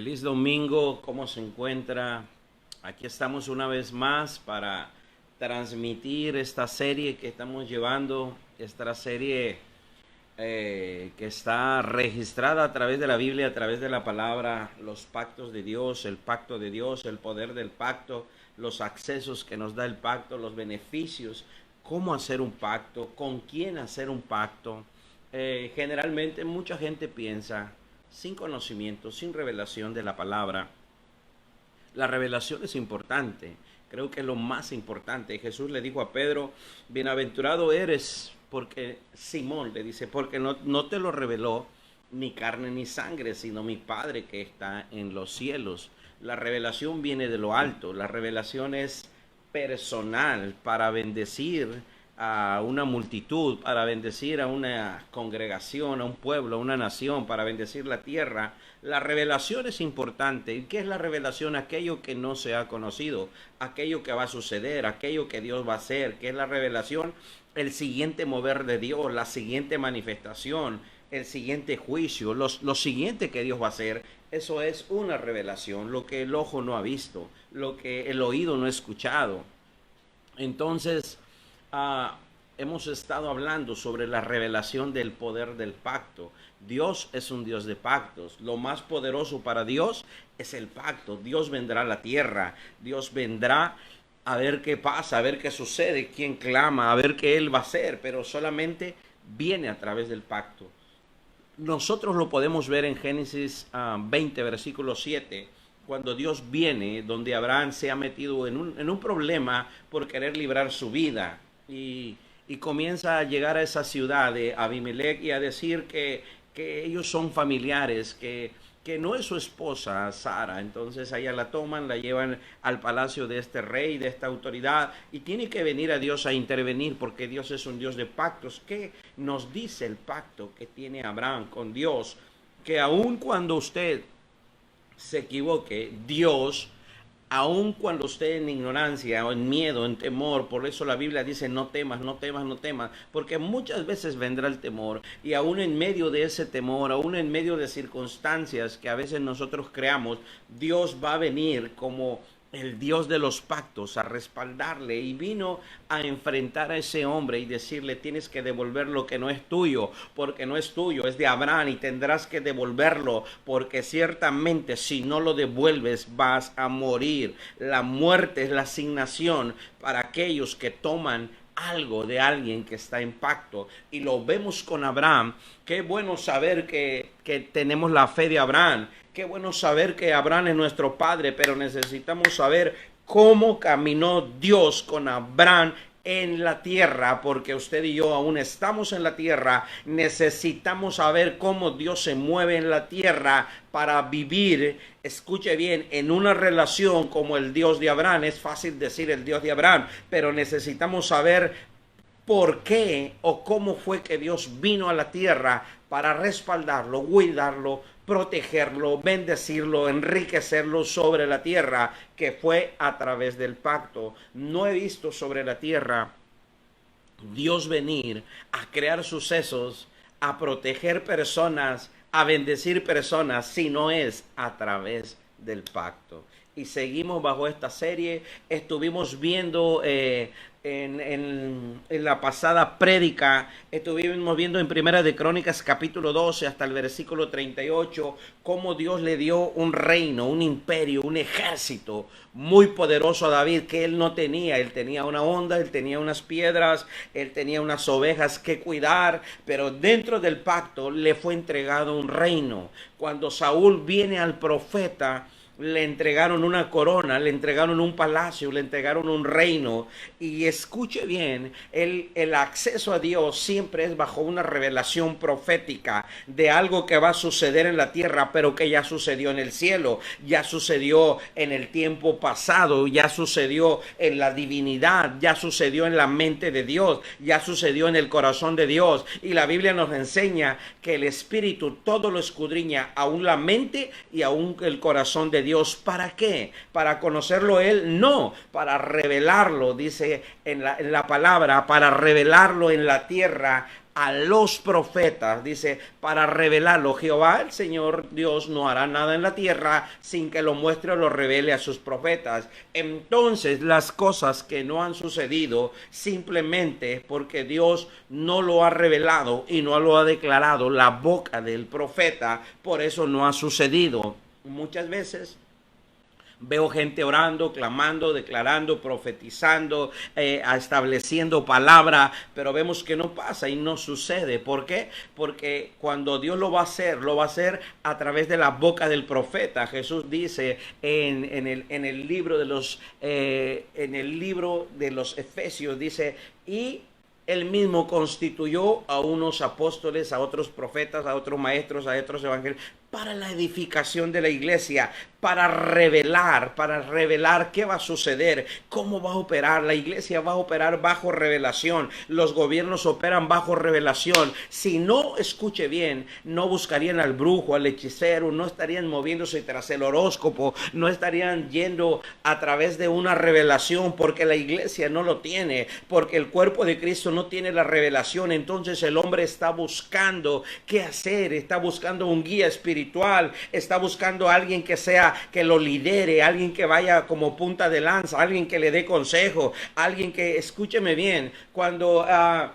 Feliz domingo, ¿cómo se encuentra? Aquí estamos una vez más para transmitir esta serie que estamos llevando, esta serie que está registrada a través de la Biblia, a través de la palabra, los pactos de Dios, el pacto de Dios, el poder del pacto, los accesos que nos da el pacto, los beneficios, cómo hacer un pacto, con quién hacer un pacto. Generalmente mucha gente piensa, sin conocimiento, sin revelación de la palabra. La revelación es importante, creo que es lo más importante. Jesús le dijo a Pedro, bienaventurado eres, porque Simón le dice, porque no te lo reveló ni carne ni sangre, sino mi Padre que está en los cielos. La revelación viene de lo alto, la revelación es personal para bendecir a una multitud, para bendecir a una congregación, a un pueblo, a una nación, para bendecir la tierra. La revelación es importante. ¿Y qué es la revelación? Aquello que no se ha conocido, aquello que va a suceder, aquello que Dios va a hacer. ¿Qué es la revelación? El siguiente mover de Dios, la siguiente manifestación, el siguiente juicio, lo siguiente que Dios va a hacer. Eso es una revelación, lo que el ojo no ha visto, lo que el oído no ha escuchado. Entonces, hemos estado hablando sobre la revelación del poder del pacto. Dios es un Dios de pactos. Lo más poderoso para Dios es el pacto. Dios vendrá a la tierra. Dios vendrá a ver qué pasa, a ver qué sucede, quién clama, a ver qué Él va a hacer, pero solamente viene a través del pacto. Nosotros lo podemos ver en Génesis 20, versículo 7, cuando Dios viene, donde Abraham se ha metido en un problema por querer librar su vida. Y comienza a llegar a esa ciudad de Abimelech y a decir que ellos son familiares, que no es su esposa Sara. Entonces allá la toman, la llevan al palacio de este rey, de esta autoridad, y tiene que venir a Dios a intervenir porque Dios es un Dios de pactos. ¿Qué nos dice el pacto que tiene Abraham con Dios? Que aun cuando usted se equivoque, Dios, aun cuando usted en ignorancia o en miedo, en temor, por eso la Biblia dice no temas, no temas, no temas, porque muchas veces vendrá el temor y aún en medio de ese temor, aún en medio de circunstancias que a veces nosotros creamos, Dios va a venir como el Dios de los pactos a respaldarle, y vino a enfrentar a ese hombre y decirle tienes que devolver lo que no es tuyo, porque no es tuyo, es de Abraham, y tendrás que devolverlo, porque ciertamente si no lo devuelves vas a morir. La muerte es la asignación para aquellos que toman algo de alguien que está en pacto, y lo vemos con Abraham. Qué bueno saber que tenemos la fe de Abraham. Qué bueno saber que Abraham es nuestro padre, pero necesitamos saber cómo caminó Dios con Abraham en la tierra, porque usted y yo aún estamos en la tierra. Necesitamos saber cómo Dios se mueve en la tierra para vivir, escuche bien, en una relación como el Dios de Abraham. Es fácil decir el Dios de Abraham, pero necesitamos saber por qué o cómo fue que Dios vino a la tierra para respaldarlo, cuidarlo, protegerlo, bendecirlo, enriquecerlo sobre la tierra, que fue a través del pacto. No he visto sobre la tierra Dios venir a crear sucesos, a proteger personas, a bendecir personas, si no es a través del pacto. Y seguimos bajo esta serie. Estuvimos viendo en la pasada prédica, estuvimos viendo en Primera de Crónicas capítulo 12 hasta el versículo 38, cómo Dios le dio un reino, un imperio, un ejército muy poderoso a David que él no tenía. Él tenía una onda, él tenía unas piedras, él tenía unas ovejas que cuidar, pero dentro del pacto le fue entregado un reino. Cuando Saúl viene al profeta, le entregaron una corona, le entregaron un palacio, le entregaron un reino. Y escuche bien, el acceso a Dios siempre es bajo una revelación profética de algo que va a suceder en la tierra, pero que ya sucedió en el cielo, ya sucedió en el tiempo pasado, ya sucedió en la divinidad, ya sucedió en la mente de Dios, ya sucedió en el corazón de Dios. Y la Biblia nos enseña que el Espíritu todo lo escudriña, aún la mente y aún el corazón de Dios. ¿Para qué? ¿Para conocerlo Él? No, para revelarlo, dice en la palabra, para revelarlo en la tierra a los profetas, dice, para revelarlo. Jehová, el Señor Dios, no hará nada en la tierra sin que lo muestre o lo revele a sus profetas. Entonces, las cosas que no han sucedido simplemente porque Dios no lo ha revelado y no lo ha declarado la boca del profeta, por eso no ha sucedido. Muchas veces veo gente orando, clamando, declarando, profetizando, estableciendo palabra, pero vemos que no pasa y no sucede. ¿Por qué? Porque cuando Dios lo va a hacer a través de la boca del profeta. Jesús dice en el libro de los Efesios, dice, y él mismo constituyó a unos apóstoles, a otros profetas, a otros maestros, a otros evangelios, para la edificación de la iglesia, para revelar qué va a suceder, cómo va a operar. La iglesia va a operar bajo revelación, los gobiernos operan bajo revelación. Si no, escuche bien, no buscarían al brujo, al hechicero, no estarían moviéndose tras el horóscopo, no estarían yendo a través de una revelación, porque la iglesia no lo tiene, porque el cuerpo de Cristo no tiene la revelación. Entonces el hombre está buscando qué hacer, está buscando un guía espiritual, está buscando a alguien que lo lidere, alguien que vaya como punta de lanza, alguien que le dé consejo, alguien que, escúcheme bien, cuando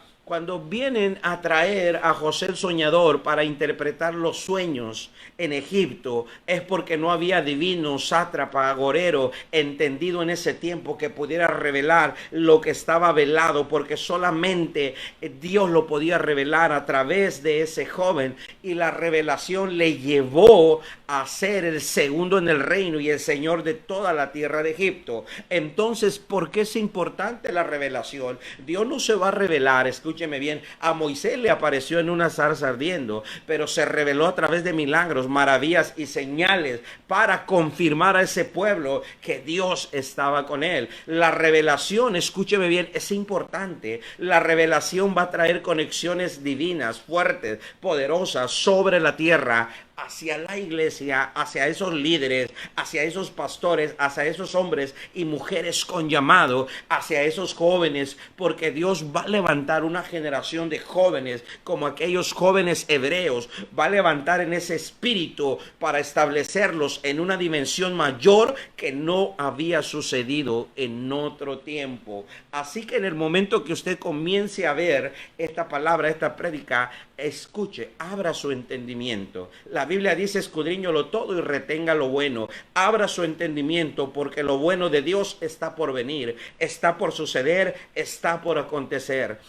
vienen a traer a José el soñador para interpretar los sueños en Egipto, es porque no había adivino, sátrapa, agorero entendido en ese tiempo que pudiera revelar lo que estaba velado, porque solamente Dios lo podía revelar a través de ese joven, y la revelación le llevó a ser el segundo en el reino y el señor de toda la tierra de Egipto. Entonces, ¿por qué es importante la revelación? Dios no se va a revelar, escúcheme bien, a Moisés le apareció en una zarza ardiendo, pero se reveló a través de milagros, maravillas y señales para confirmar a ese pueblo que Dios estaba con él. La revelación, escúcheme bien, es importante. La revelación va a traer conexiones divinas, fuertes, poderosas sobre la tierra, hacia la iglesia, hacia esos líderes, hacia esos pastores, hacia esos hombres y mujeres con llamado, hacia esos jóvenes, porque Dios va a levantar una generación de jóvenes como aquellos jóvenes hebreos, va a levantar en ese espíritu para establecerlos en una dimensión mayor que no había sucedido en otro tiempo. Así que en el momento que usted comience a ver esta palabra, esta prédica, escuche, abra su entendimiento. La Biblia dice, escudriñalo todo y retenga lo bueno. Abra su entendimiento, porque lo bueno de Dios está por venir, está por suceder, está por acontecer.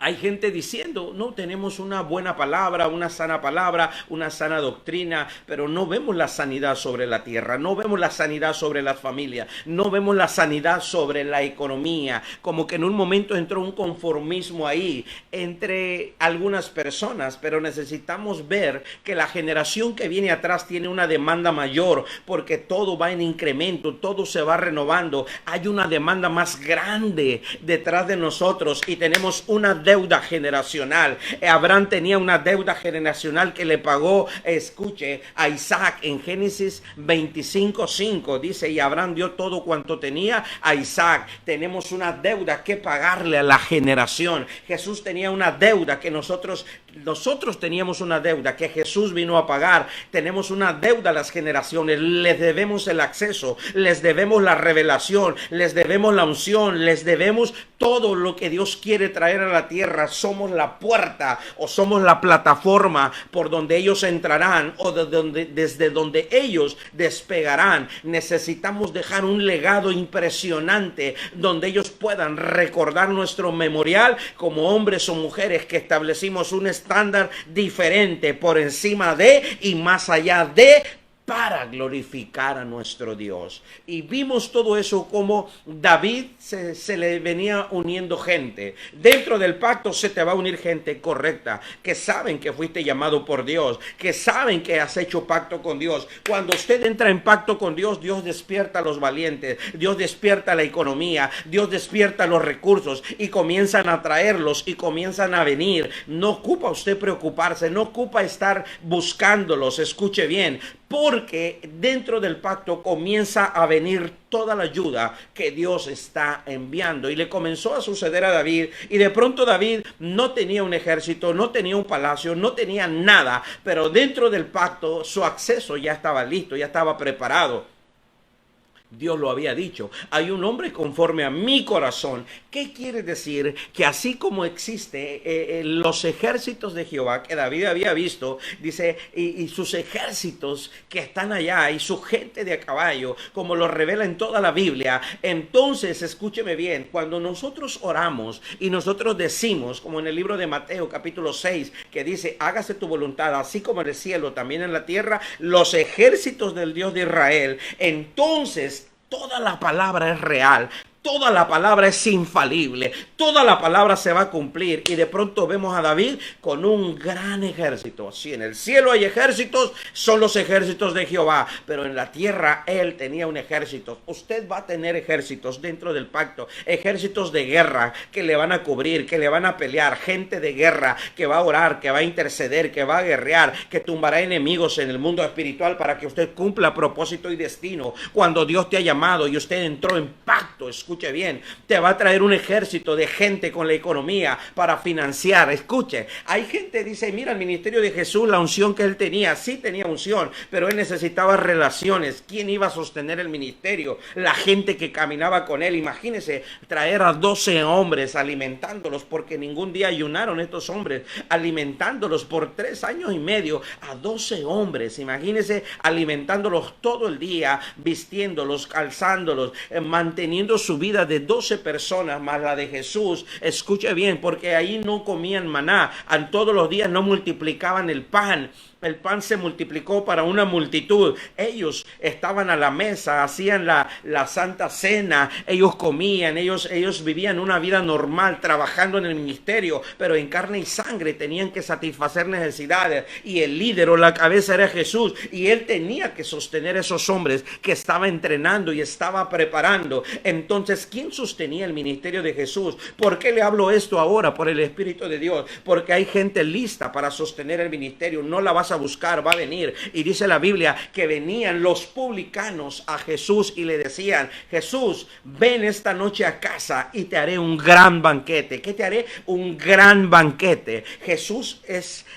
Hay gente diciendo, no, tenemos una buena palabra, una sana doctrina, pero no vemos la sanidad sobre la tierra, no vemos la sanidad sobre las familias, no vemos la sanidad sobre la economía. Como que en un momento entró un conformismo ahí entre algunas personas, pero necesitamos ver que la generación que viene atrás tiene una demanda mayor, porque todo va en incremento, todo se va renovando. Hay una demanda más grande detrás de nosotros y tenemos una deuda generacional. Abraham tenía una deuda generacional que le pagó, escuche, a Isaac en Génesis 25:5. Dice, y Abraham dio todo cuanto tenía a Isaac. Tenemos una deuda que pagarle a la generación. Jesús tenía una deuda que nosotros teníamos una deuda que Jesús vino a pagar. Tenemos una deuda a las generaciones. Les debemos el acceso, les debemos la revelación, les debemos la unción, les debemos todo lo que Dios quiere traer a la tierra. Somos la puerta o somos la plataforma por donde ellos entrarán o desde donde ellos despegarán. Necesitamos dejar un legado impresionante donde ellos puedan recordar nuestro memorial como hombres o mujeres que establecimos un estándar diferente por encima de y más allá de, para glorificar a nuestro Dios. Y vimos todo eso como David se le venía uniendo gente. Dentro del pacto se te va a unir gente correcta, que saben que fuiste llamado por Dios, que saben que has hecho pacto con Dios. Cuando usted entra en pacto con Dios, Dios despierta a los valientes, Dios despierta la economía, Dios despierta los recursos y comienzan a traerlos y comienzan a venir. No ocupa usted preocuparse, no ocupa estar buscándolos. Escuche bien, porque dentro del pacto comienza a venir toda la ayuda que Dios está enviando. Y le comenzó a suceder a David, y de pronto David no tenía un ejército, no tenía un palacio, no tenía nada, pero dentro del pacto su acceso ya estaba listo, ya estaba preparado. Dios lo había dicho, hay un hombre conforme a mi corazón. ¿Qué quiere decir? Que así como existe los ejércitos de Jehová que David había visto, dice, y sus ejércitos que están allá y su gente de a caballo, como lo revela en toda la Biblia. Entonces, escúcheme bien, cuando nosotros oramos y nosotros decimos, como en el libro de Mateo capítulo 6, que dice, hágase tu voluntad, así como en el cielo, también en la tierra, los ejércitos del Dios de Israel, entonces toda la palabra es real. Toda la palabra es infalible, toda la palabra se va a cumplir. Y de pronto vemos a David con un gran ejército. Si en el cielo hay ejércitos, son los ejércitos de Jehová, pero en la tierra él tenía un ejército. Usted va a tener ejércitos dentro del pacto, ejércitos de guerra que le van a cubrir, que le van a pelear, gente de guerra que va a orar, que va a interceder, que va a guerrear, que tumbará enemigos en el mundo espiritual para que usted cumpla propósito y destino. Cuando Dios te ha llamado y usted entró en pacto, escuche bien, te va a traer un ejército de gente con la economía para financiar. Escuche, hay gente que dice, mira, el ministerio de Jesús, la unción que él tenía, sí tenía unción, pero él necesitaba relaciones. ¿Quién iba a sostener el ministerio? La gente que caminaba con él. Imagínese traer a 12 hombres alimentándolos, porque ningún día ayunaron estos hombres, alimentándolos por 3 años y medio a 12 hombres. Imagínese alimentándolos todo el día, vistiéndolos, calzándolos, manteniendo su vida de 12 personas más la de Jesús. Escuche bien, porque ahí no comían maná, todos los días no multiplicaban el pan. El pan se multiplicó para una multitud. Ellos estaban a la mesa, hacían la santa cena, ellos comían, ellos vivían una vida normal, trabajando en el ministerio, pero en carne y sangre tenían que satisfacer necesidades. Y el líder o la cabeza era Jesús, y él tenía que sostener a esos hombres que estaba entrenando y estaba preparando. Entonces, ¿quién sostenía el ministerio de Jesús? ¿Por qué le hablo esto ahora? Por el Espíritu de Dios, porque hay gente lista para sostener el ministerio. No la vas a buscar, va a venir. Y dice la Biblia que venían los publicanos a Jesús y le decían, Jesús, ven esta noche a casa y te haré un gran banquete. ¿Qué te haré? Un gran banquete. Jesús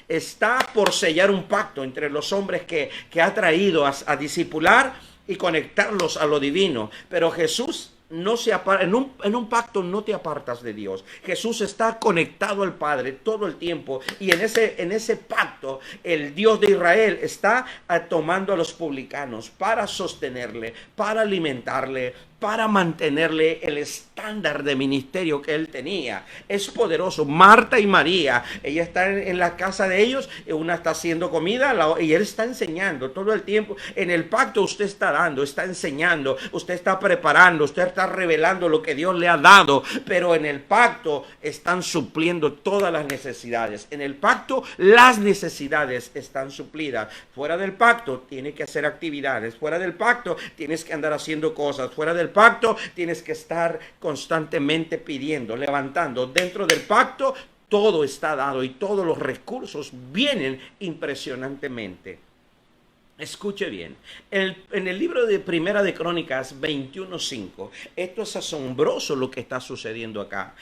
está por sellar un pacto entre los hombres que ha traído a discipular y conectarlos a lo divino. Pero Jesús no se aparta, en un pacto no te apartas de Dios. Jesús está conectado al Padre todo el tiempo, y en ese pacto el Dios de Israel está tomando a los publicanos para sostenerle, para alimentarle, para mantenerle el estándar de ministerio que él tenía. Es poderoso. Marta y María, ella está en la casa de ellos, una está haciendo comida y él está enseñando todo el tiempo. En el pacto usted está dando, está enseñando, usted está preparando, usted está revelando lo que Dios le ha dado, pero en el pacto están supliendo todas las necesidades. En el pacto las necesidades están suplidas. Fuera del pacto tiene que hacer actividades, fuera del pacto tienes que andar haciendo cosas, fuera del pacto tienes que estar constantemente pidiendo, levantando. Dentro del pacto todo está dado y todos los recursos vienen impresionantemente. Escuche bien, en el libro de Primera de Crónicas 21:5, esto es asombroso lo que está sucediendo acá.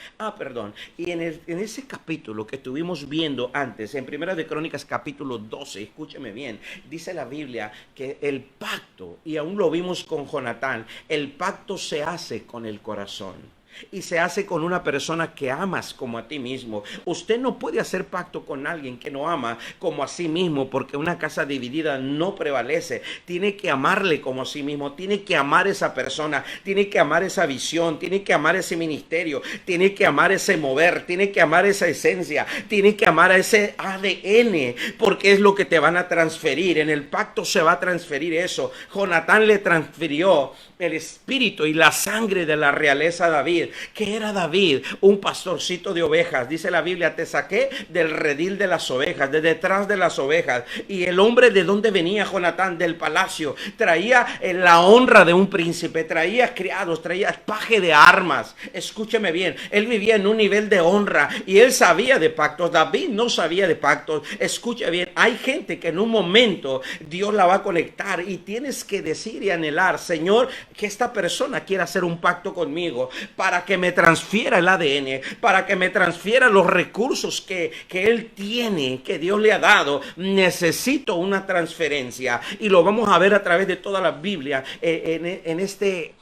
Y en ese capítulo que estuvimos viendo antes, en Primera de Crónicas capítulo 12, escúcheme bien, dice la Biblia que el pacto, y aún lo vimos con Jonatán, el pacto se hace con el corazón. Y se hace con una persona que amas como a ti mismo. Usted no puede hacer pacto con alguien que no ama como a sí mismo, porque una casa dividida no prevalece. Tiene que amarle como a sí mismo, tiene que amar esa persona, tiene que amar esa visión, tiene que amar ese ministerio, tiene que amar ese mover, tiene que amar esa esencia, tiene que amar a ese ADN, porque es lo que te van a transferir. En el pacto se va a transferir eso. Jonatán le transfirió el espíritu y la sangre de la realeza a David. David. ¿Qué era David? Un pastorcito de ovejas. Dice la Biblia, te saqué del redil de las ovejas, de detrás de las ovejas. Y el hombre, ¿de dónde venía Jonatán? Del palacio. Traía la honra de un príncipe, traía criados, traía paje de armas. Escúcheme bien, él vivía en un nivel de honra y él sabía de pactos. David no sabía de pactos. Escuche bien, hay gente que en un momento Dios la va a conectar y tienes que decir y anhelar, Señor, que esta persona quiera hacer un pacto conmigo para que me transfiera el ADN, para que me transfiera los recursos que él tiene, que Dios le ha dado. Necesito una transferencia y lo vamos a ver a través de toda la Biblia en este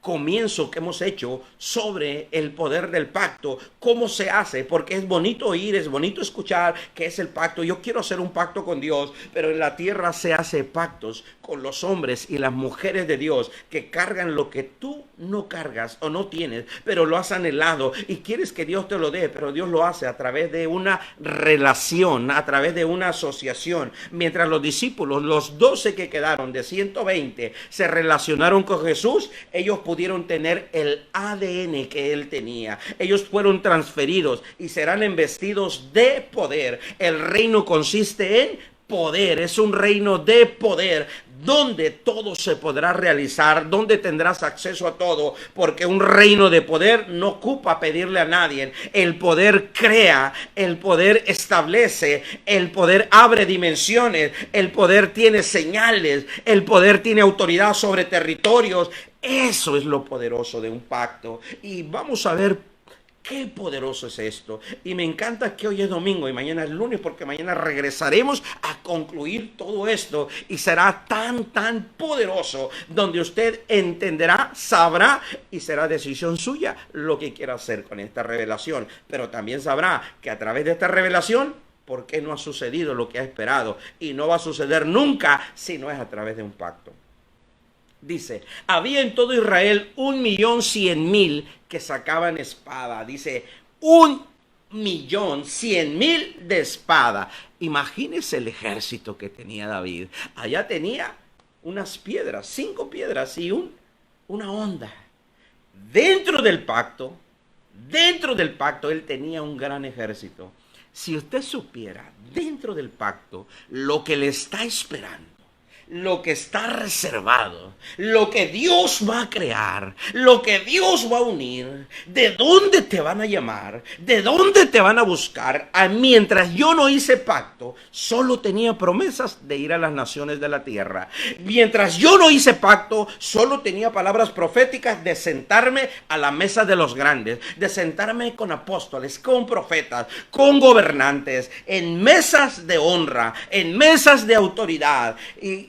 comienzo que hemos hecho sobre el poder del pacto, cómo se hace, porque es bonito oír, es bonito escuchar que es el pacto. Yo quiero hacer un pacto con Dios, pero en la tierra se hace pactos con los hombres y las mujeres de Dios que cargan lo que tú no cargas o no tienes, pero lo has anhelado y quieres que Dios te lo dé, pero Dios lo hace a través de una relación, a través de una asociación. Mientras los discípulos, los 12 que quedaron de 120, se relacionaron con Jesús, ellos pudieron tener el ADN que él tenía. Ellos fueron transferidos y serán embestidos de poder. El reino consiste en poder, es un reino de poder donde todo se podrá realizar, donde tendrás acceso a todo, porque un reino de poder no ocupa pedirle a nadie. El poder crea, el poder establece, el poder abre dimensiones, el poder tiene señales, el poder tiene autoridad sobre territorios. Eso es lo poderoso de un pacto. Y vamos a ver qué poderoso es esto. Y me encanta que hoy es domingo y mañana es lunes, porque mañana regresaremos a concluir todo esto y será tan poderoso, donde usted entenderá, sabrá y será decisión suya lo que quiera hacer con esta revelación. Pero también sabrá que a través de esta revelación, ¿por qué no ha sucedido lo que ha esperado? Y no va a suceder nunca si no es a través de un pacto. Dice, había en todo Israel 1.100.000 que sacaban espada. Dice, 1.100.000 de espada. Imagínese el ejército que tenía David. Allá tenía unas piedras, 5 piedras y una honda. Dentro del pacto, él tenía un gran ejército. Si usted supiera dentro del pacto lo que le está esperando, lo que está reservado, lo que Dios va a crear, lo que Dios va a unir, de dónde te van a llamar, de dónde te van a buscar. Mientras yo no hice pacto, solo tenía promesas de ir a las naciones de la tierra. Mientras yo no hice pacto, solo tenía palabras proféticas de sentarme a la mesa de los grandes, de sentarme con apóstoles, con profetas, con gobernantes, en mesas de honra, en mesas de autoridad.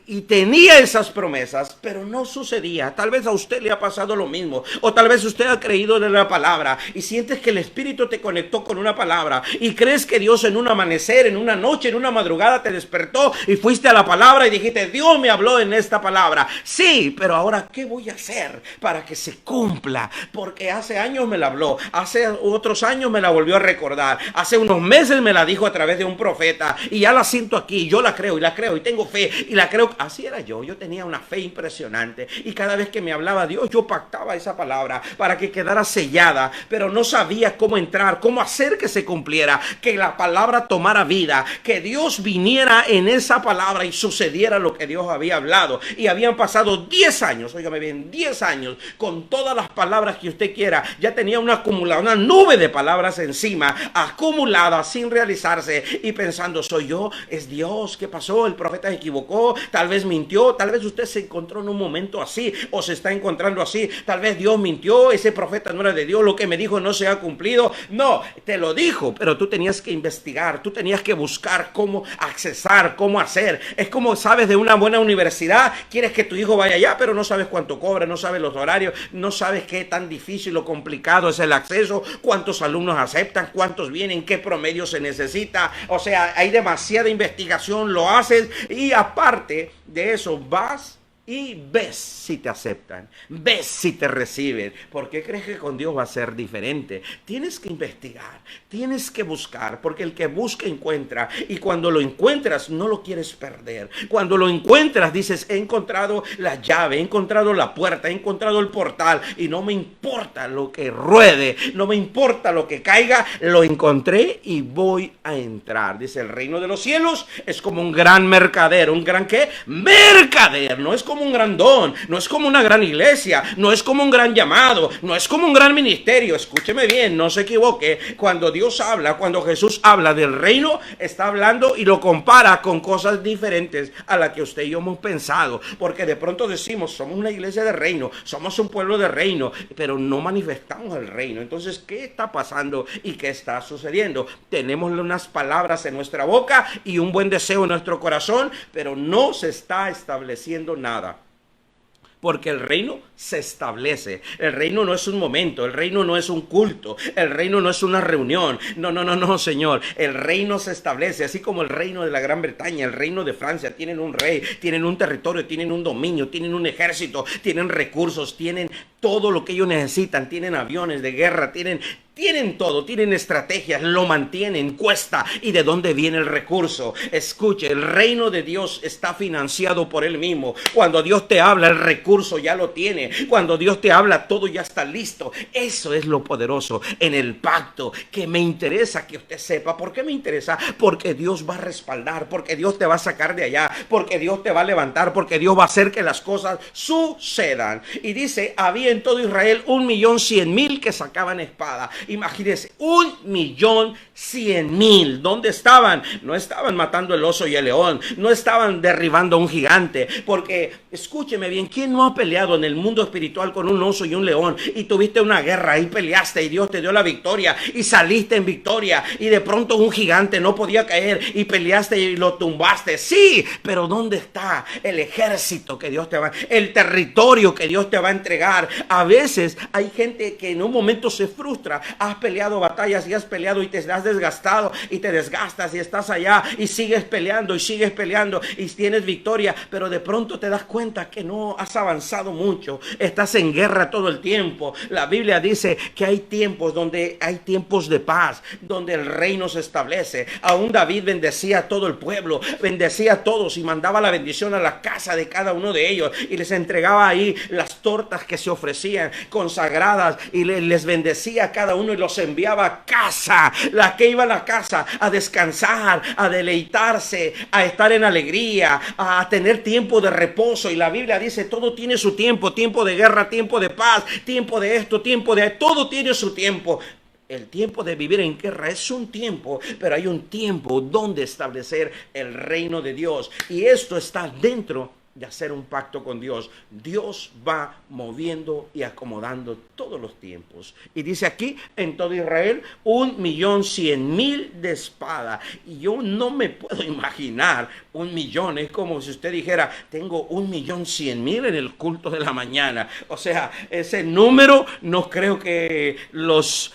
Y tenía esas promesas, pero no sucedía. Tal vez a usted le ha pasado lo mismo, o tal vez usted ha creído en la palabra y sientes que el Espíritu te conectó con una palabra y crees que Dios en un amanecer, en una noche, en una madrugada te despertó y fuiste a la palabra y dijiste, Dios me habló en esta palabra. Sí, pero ahora ¿qué voy a hacer para que se cumpla? Porque hace años me la habló, hace otros años me la volvió a recordar, hace unos meses me la dijo a través de un profeta y ya la siento aquí. Yo la creo y tengo fe y la creo. Así era yo tenía una fe impresionante y cada vez que me hablaba Dios, yo pactaba esa palabra para que quedara sellada, pero no sabía cómo entrar, cómo hacer que se cumpliera, que la palabra tomara vida, que Dios viniera en esa palabra y sucediera lo que Dios había hablado. Y habían pasado 10 años, óigame bien, 10 años, con todas las palabras que usted quiera. Ya tenía una nube de palabras encima, acumulada, sin realizarse, y pensando, soy yo, es Dios, ¿qué pasó? El profeta se equivocó, tal vez mintió, tal vez usted se encontró en un momento así o se está encontrando así. Tal vez Dios mintió, ese profeta no era de Dios, lo que me dijo no se ha cumplido. No, te lo dijo, pero tú tenías que investigar, tú tenías que buscar cómo accesar, cómo hacer. Es como sabes de una buena universidad, quieres que tu hijo vaya allá, pero no sabes cuánto cobra, no sabes los horarios, no sabes qué tan difícil o complicado es el acceso, cuántos alumnos aceptan, cuántos vienen, qué promedio se necesita. O sea, hay demasiada investigación, lo haces y aparte de eso vas y ves si te aceptan, ves si te reciben. ¿Por qué crees que con Dios va a ser diferente? Tienes que investigar, tienes que buscar, porque el que busca encuentra, y cuando lo encuentras no lo quieres perder. Cuando lo encuentras dices, he encontrado la llave, he encontrado la puerta, he encontrado el portal, y no me importa lo que ruede, no me importa lo que caiga, lo encontré y voy a entrar. Dice, el reino de los cielos es como un gran mercader. ¿Un gran qué? Mercader. No es como un gran don, no es como una gran iglesia, no es como un gran llamado, no es como un gran ministerio. Escúcheme bien, no se equivoque. Cuando Dios habla, cuando Jesús habla del reino, está hablando y lo compara con cosas diferentes a las que usted y yo hemos pensado. Porque de pronto decimos, somos una iglesia de reino, somos un pueblo de reino, pero no manifestamos el reino. Entonces, ¿qué está pasando y qué está sucediendo? Tenemos unas palabras en nuestra boca y un buen deseo en nuestro corazón, pero no se está estableciendo nada. Porque el reino se establece. El reino no es un momento, el reino no es un culto, el reino no es una reunión. No, Señor. El reino se establece, así como el reino de la Gran Bretaña, el reino de Francia. Tienen un rey, tienen un territorio, tienen un dominio, tienen un ejército, tienen recursos, tienen todo lo que ellos necesitan. Tienen aviones de guerra, tienen todo, tienen estrategias, lo mantienen, cuesta. ¿Y de dónde viene el recurso? Escuche, el reino de Dios está financiado por Él mismo. Cuando Dios te habla, el recurso ya lo tiene. Cuando Dios te habla, todo ya está listo. Eso es lo poderoso en el pacto, que me interesa que usted sepa. ¿Por qué me interesa? Porque Dios va a respaldar, porque Dios te va a sacar de allá, porque Dios te va a levantar, porque Dios va a hacer que las cosas sucedan. Y dice, había en todo Israel 1.100.000 que sacaban espada. Imagínense, 1.100.000. ¿Dónde estaban? No estaban matando el oso y el león, no estaban derribando a un gigante, porque escúcheme bien, ¿quién no ha peleado en el mundo espiritual con un oso y un león? Y tuviste una guerra y peleaste y Dios te dio la victoria y saliste en victoria, y de pronto un gigante no podía caer y peleaste y lo tumbaste. Sí, pero ¿dónde está el ejército que Dios te va, el territorio que Dios te va a entregar? A veces hay gente que en un momento se frustra. Has peleado batallas y has peleado y te has desgastado y te desgastas y estás allá y sigues peleando y tienes victoria, pero de pronto te das cuenta que no has avanzado mucho. Estás en guerra todo el tiempo. La Biblia dice que hay tiempos donde hay tiempos de paz, donde el reino se establece. Aún David bendecía a todo el pueblo, bendecía a todos y mandaba la bendición a la casa de cada uno de ellos y les entregaba ahí las tortas que se ofrecían consagradas y les bendecía a cada uno y los enviaba a casa. La que iba a la casa a descansar, a deleitarse, a estar en alegría, a tener tiempo de reposo. Y la Biblia dice, todo tiene su tiempo, tiempo de guerra, tiempo de paz, tiempo de esto, tiempo de... Todo tiene su tiempo. El tiempo de vivir en guerra es un tiempo, pero hay un tiempo donde establecer el reino de Dios. Y esto está dentro de hacer un pacto con Dios. Dios va moviendo y acomodando todos los tiempos. Y dice aquí, en todo Israel, 1.100.000 de espada. Y yo no me puedo imaginar 1.000.000. Es como si usted dijera, tengo 1.100.000 en el culto de la mañana. O sea, ese número no creo que los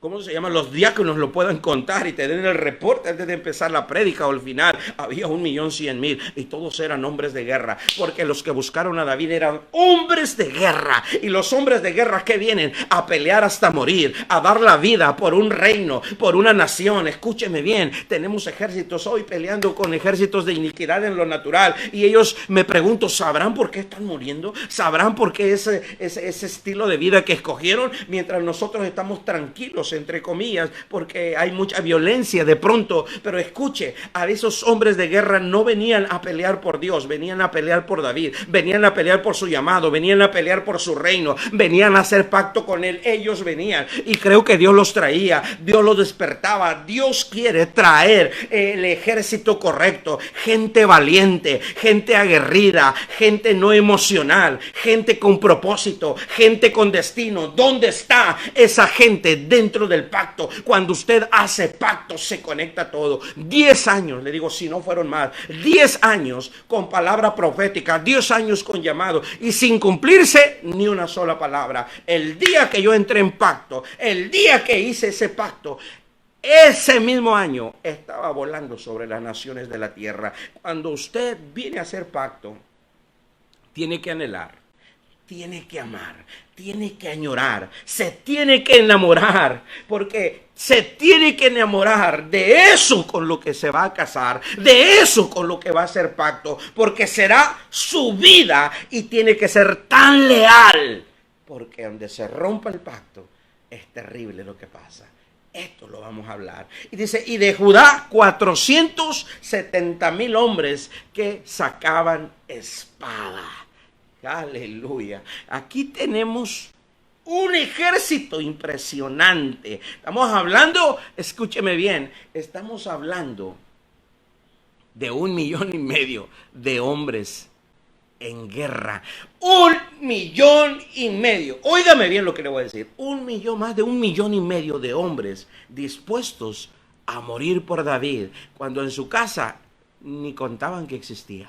¿cómo se llama? Los diáconos lo puedan contar y te den el reporte antes de empezar la prédica o el final. Había 1.100.000 y todos eran hombres de guerra, porque los que buscaron a David eran hombres de guerra. Y los hombres de guerra que vienen a pelear hasta morir, a dar la vida por un reino, por una nación. Escúcheme bien, tenemos ejércitos hoy peleando con ejércitos de iniquidad en lo natural, y ellos, me pregunto, ¿sabrán por qué están muriendo? ¿Sabrán por qué ese estilo de vida que escogieron? Mientras nosotros estamos tranquilos, entre comillas, porque hay mucha violencia de pronto. Pero escuche, a esos hombres de guerra no venían a pelear por Dios, venían a pelear por David, venían a pelear por su llamado, venían a pelear por su reino, venían a hacer pacto con él. Ellos venían, y creo que Dios los traía, Dios los despertaba. Dios quiere traer el ejército correcto, gente valiente, gente aguerrida, gente no emocional, gente con propósito, gente con destino. ¿Dónde está esa gente? Dentro del pacto. Cuando usted hace pacto, se conecta todo. 10 años, le digo, si no fueron más, 10 años con palabra profética, 10 años con llamado, y sin cumplirse ni una sola palabra. El día que yo entré en pacto, el día que hice ese pacto, ese mismo año estaba volando sobre las naciones de la tierra. Cuando usted viene a hacer pacto, tiene que anhelar, tiene que amar, tiene que añorar, se tiene que enamorar, porque se tiene que enamorar de eso con lo que se va a casar, de eso con lo que va a hacer pacto, porque será su vida y tiene que ser tan leal, porque donde se rompa el pacto es terrible lo que pasa. Esto lo vamos a hablar. Y dice, y de Judá 470,000 hombres que sacaban espada. Aleluya. Aquí tenemos un ejército impresionante. Estamos hablando, escúcheme bien, estamos hablando de 1,5 millones de hombres en guerra. 1,5 millones. Óigame bien lo que le voy a decir. Más de 1,5 millones de hombres dispuestos a morir por David, cuando en su casa ni contaban que existía.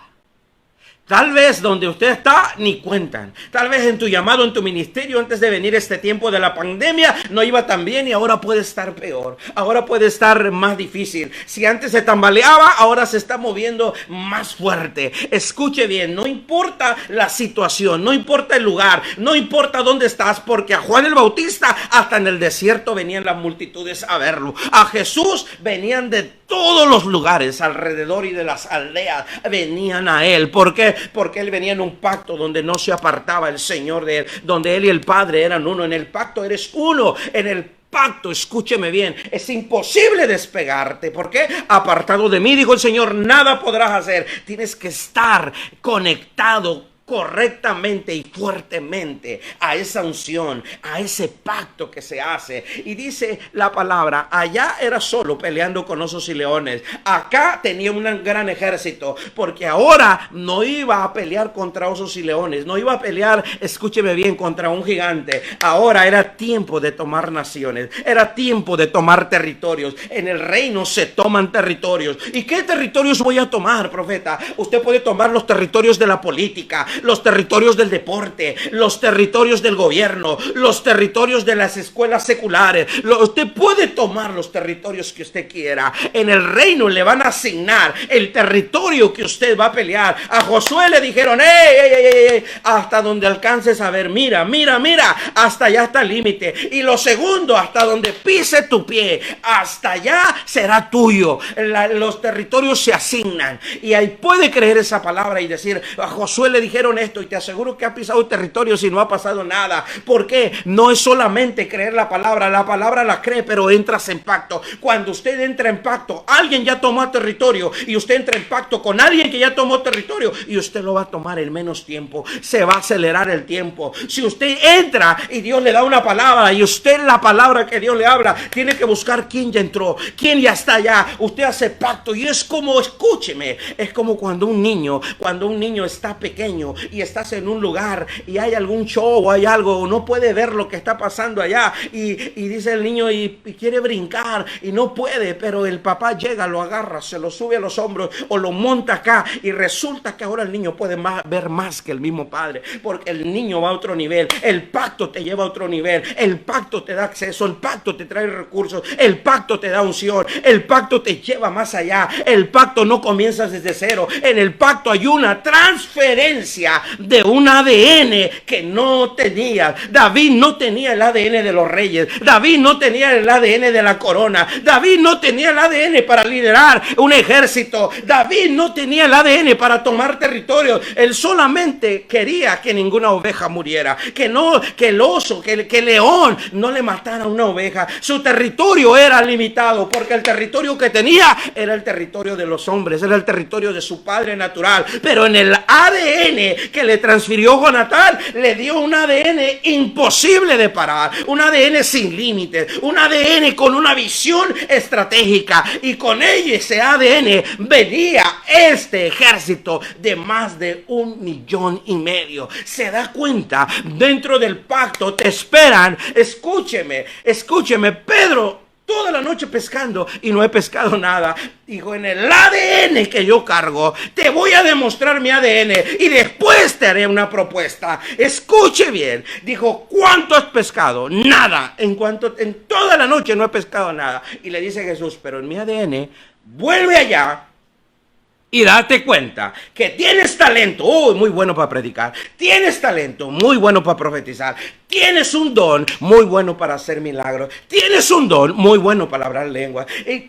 Tal vez donde usted está ni cuentan. Tal vez en tu llamado, en tu ministerio, antes de venir este tiempo de la pandemia, no iba tan bien y ahora puede estar peor. Ahora puede estar más difícil. Si antes se tambaleaba, ahora se está moviendo más fuerte. Escuche bien, no importa la situación, no importa el lugar, no importa dónde estás, porque a Juan el Bautista hasta en el desierto venían las multitudes a verlo. A Jesús venían de todos los lugares alrededor y de las aldeas venían a él. ¿Por qué? Porque él venía en un pacto donde no se apartaba el Señor de él, donde él y el Padre eran uno. En el pacto eres uno, en el pacto, escúcheme bien, es imposible despegarte. ¿Por qué? Apartado de mí, dijo el Señor, nada podrás hacer. Tienes que estar conectado correctamente y fuertemente a esa unción, a ese pacto que se hace. Y dice la palabra, allá era solo peleando con osos y leones, acá tenía un gran ejército, porque ahora no iba a pelear contra osos y leones, no iba a pelear, escúcheme bien, contra un gigante. Ahora era tiempo de tomar naciones, era tiempo de tomar territorios. En el reino se toman territorios. ¿Y qué territorios voy a tomar, profeta? Usted puede tomar los territorios de la política, los territorios del deporte, los territorios del gobierno, los territorios de las escuelas seculares. Usted puede tomar los territorios que usted quiera. En el reino le van a asignar el territorio que usted va a pelear. A Josué le dijeron, ey, hasta donde alcances a ver, mira, hasta allá está el límite. Y lo segundo, hasta donde pise tu pie, hasta allá será tuyo. Los territorios se asignan. Y ahí puede creer esa palabra y decir, a Josué le dijeron esto, y te aseguro que ha pisado territorio si no ha pasado nada. ¿Por qué? No es solamente creer la palabra la cree, pero entras en pacto. Cuando usted entra en pacto, alguien ya tomó territorio, y usted entra en pacto con alguien que ya tomó territorio, y usted lo va a tomar en menos tiempo. Se va a acelerar el tiempo. Si usted entra y Dios le da una palabra, y usted la palabra que Dios le habla, tiene que buscar quién ya entró, quién ya está allá. Usted hace pacto, y es como, escúcheme, es como cuando un niño está pequeño y estás en un lugar y hay algún show o hay algo, no puede ver lo que está pasando allá, y dice el niño y quiere brincar y no puede, pero el papá llega, lo agarra, se lo sube a los hombros o lo monta acá, y resulta que ahora el niño puede ver más que el mismo padre, porque el niño va a otro nivel. El pacto te lleva a otro nivel, el pacto te da acceso, el pacto te trae recursos, el pacto te da unción, el pacto te lleva más allá. El pacto no comienza desde cero. En el pacto hay una transferencia de un ADN que no tenía. David no tenía el ADN de los reyes. David no tenía el ADN de la corona. David no tenía el ADN para liderar un ejército. David no tenía el ADN para tomar territorios. Él solamente quería que ninguna oveja muriera, que el oso, que el león no le matara a una oveja. Su territorio era limitado, porque el territorio que tenía era el territorio de los hombres, era el territorio de su padre natural. Pero en el ADN que le transfirió Jonatán, le dio un ADN imposible de parar, un ADN sin límites, un ADN con una visión estratégica, y con ese ADN venía este ejército de más de 1,5 millones. Se da cuenta, dentro del pacto te esperan. Escúcheme, Pedro toda la noche pescando y no he pescado nada. Dijo, en el ADN que yo cargo, te voy a demostrar mi ADN y después te haré una propuesta. Escuche bien. Dijo, ¿cuánto has pescado? Nada. En toda la noche no he pescado nada. Y le dice Jesús, pero en mi ADN, vuelve allá y date cuenta que tienes talento, muy bueno para predicar, tienes talento, muy bueno para profetizar, tienes un don muy bueno para hacer milagros, tienes un don muy bueno para hablar lenguas,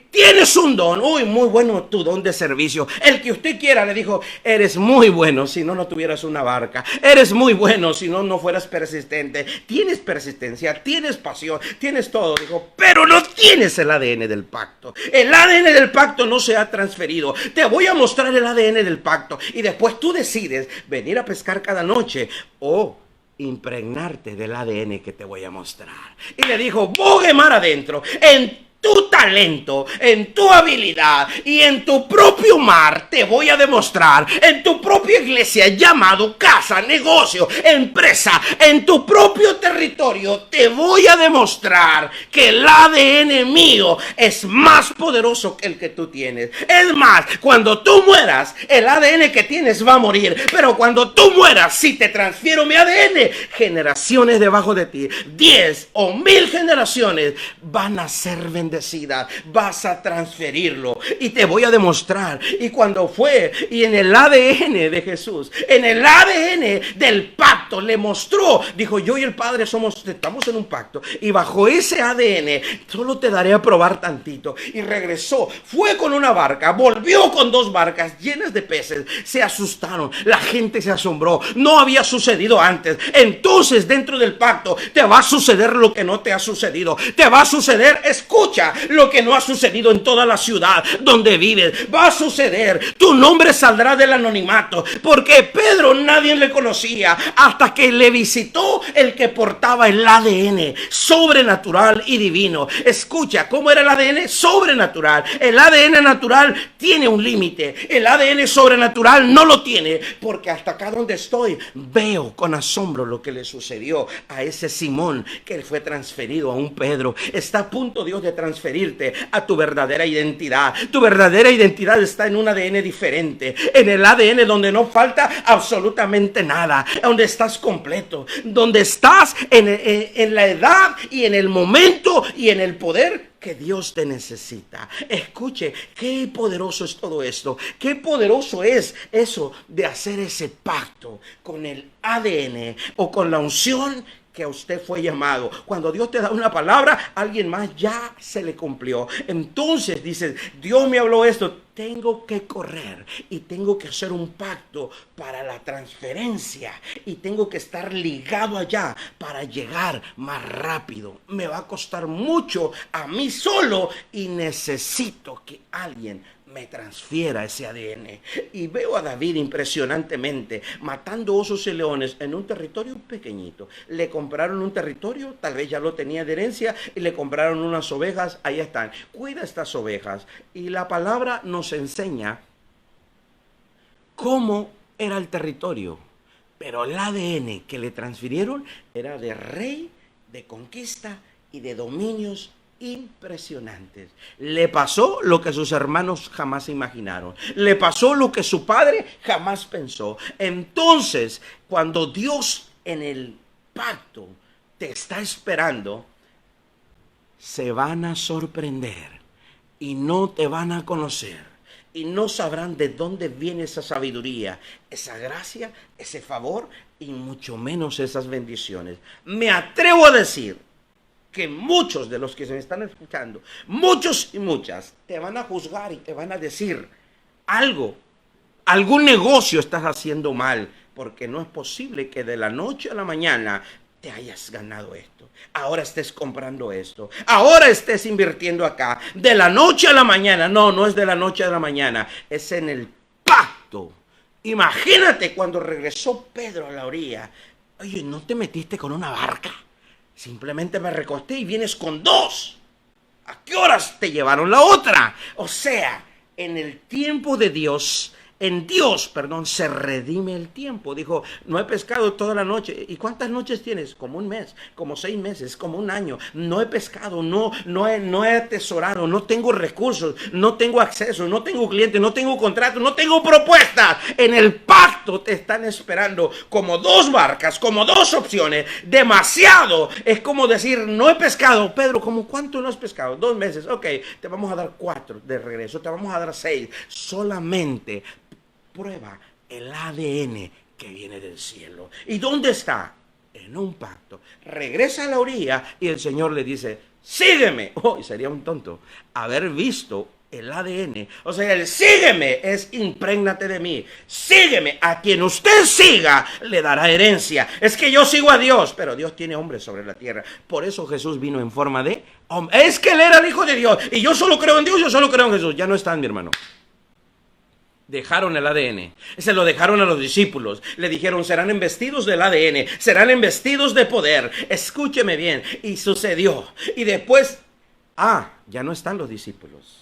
tienes un don, muy bueno tu don de servicio, el que usted quiera. Le dijo, eres muy bueno si no tuvieras una barca, eres muy bueno si no fueras persistente, tienes persistencia, tienes pasión, tienes todo. Dijo, pero no tienes el ADN del pacto. El ADN del pacto no se ha transferido. Te voy a mostrar el ADN del pacto y después tú decides venir a pescar cada noche o impregnarte del ADN que te voy a mostrar. Y le dijo, bogue mar adentro, en tu talento, en tu habilidad y en tu propio mar te voy a demostrar, en tu propia iglesia, llamado, casa, negocio, empresa, en tu propio territorio te voy a demostrar que el ADN mío es más poderoso que el que tú tienes. Es más, cuando tú mueras, el ADN que tienes va a morir, pero cuando tú mueras, si te transfiero mi ADN, generaciones debajo de ti, 10 o 1000 generaciones van a ser bendecidas. Vas a transferirlo y te voy a demostrar. Y cuando fue y en el ADN de Jesús, en el ADN del pacto, le mostró, dijo, yo y el Padre estamos en un pacto, y bajo ese ADN solo te daré a probar tantito. Y regresó, fue con una barca, volvió con 2 barcas llenas de peces. Se asustaron, la gente se asombró, no había sucedido antes. Entonces dentro del pacto te va a suceder lo que no te ha sucedido, te va a suceder, escucha, lo que no ha sucedido en toda la ciudad donde vives. Va a suceder, tu nombre saldrá del anonimato, porque Pedro nadie le conocía hasta que le visitó el que portaba el ADN sobrenatural y divino. Escucha, ¿cómo era el ADN sobrenatural? El ADN natural tiene un límite, el ADN sobrenatural no lo tiene, porque hasta acá donde estoy veo con asombro lo que le sucedió a ese Simón que fue transferido a un Pedro. Está a punto Dios de transferirte a tu verdadera identidad. Tu verdadera identidad está en un ADN diferente, en el ADN donde no falta absolutamente nada, donde estás completo, donde estás en la edad y en el momento y en el poder que Dios te necesita. Escuche, qué poderoso es todo esto, qué poderoso es eso de hacer ese pacto con el ADN o con la unción que a usted fue llamado. Cuando Dios te da una palabra, alguien más ya se le cumplió. Entonces dices, Dios me habló esto, tengo que correr y tengo que hacer un pacto para la transferencia y tengo que estar ligado allá para llegar más rápido. Me va a costar mucho a mí solo y necesito que alguien me transfiera ese ADN. Y veo a David impresionantemente matando osos y leones en un territorio pequeñito. Le compraron un territorio, tal vez ya lo tenía de herencia, y le compraron unas ovejas. Ahí están, cuida estas ovejas. Y la palabra nos enseña cómo era el territorio, pero el ADN que le transfirieron era de rey, de conquista y de dominios impresionantes. Le pasó lo que sus hermanos jamás imaginaron. Le pasó lo que su padre jamás pensó. Entonces, cuando Dios en el pacto te está esperando, se van a sorprender y no te van a conocer. Y no sabrán de dónde viene esa sabiduría, esa gracia, ese favor y mucho menos esas bendiciones. Me atrevo a decir que muchos de los que se me están escuchando, muchos y muchas, te van a juzgar y te van a decir algún negocio estás haciendo mal, porque no es posible que de la noche a la mañana te hayas ganado esto, ahora estés comprando esto, ahora estés invirtiendo acá, de la noche a la mañana. No es de la noche a la mañana, es en el pacto. Imagínate cuando regresó Pedro a la orilla. Oye, ¿no te metiste con una barca? Simplemente me recosté y vienes con 2. ¿A qué horas te llevaron la otra? O sea, en el tiempo de Dios, en Dios, perdón, se redime el tiempo. Dijo, no he pescado toda la noche. ¿Y cuántas noches tienes? Como un mes, como 6 meses, como un año. No he pescado, no he atesorado, no tengo recursos, no tengo acceso, no tengo clientes, no tengo contratos, no tengo propuestas. En el pacto te están esperando como 2 barcas, como 2 opciones. Demasiado. Es como decir, no he pescado. Pedro, ¿cómo cuánto no has pescado? 2 meses. Ok, te vamos a dar 4 de regreso, te vamos a dar 6. Solamente prueba el ADN que viene del cielo. ¿Y dónde está? En un pacto. Regresa a la orilla y el Señor le dice, sígueme. Oh, sería un tonto haber visto el ADN. O sea, el sígueme es imprégnate de mí. Sígueme. A quien usted siga le dará herencia. Es que yo sigo a Dios, pero Dios tiene hombres sobre la tierra. Por eso Jesús vino en forma de hombre. Es que él era el Hijo de Dios. Y yo solo creo en Dios, yo solo creo en Jesús. Ya no están, mi hermano. Dejaron el ADN, se lo dejaron a los discípulos, le dijeron serán embestidos del ADN, serán embestidos de poder, escúcheme bien, y sucedió, y después, ya no están los discípulos.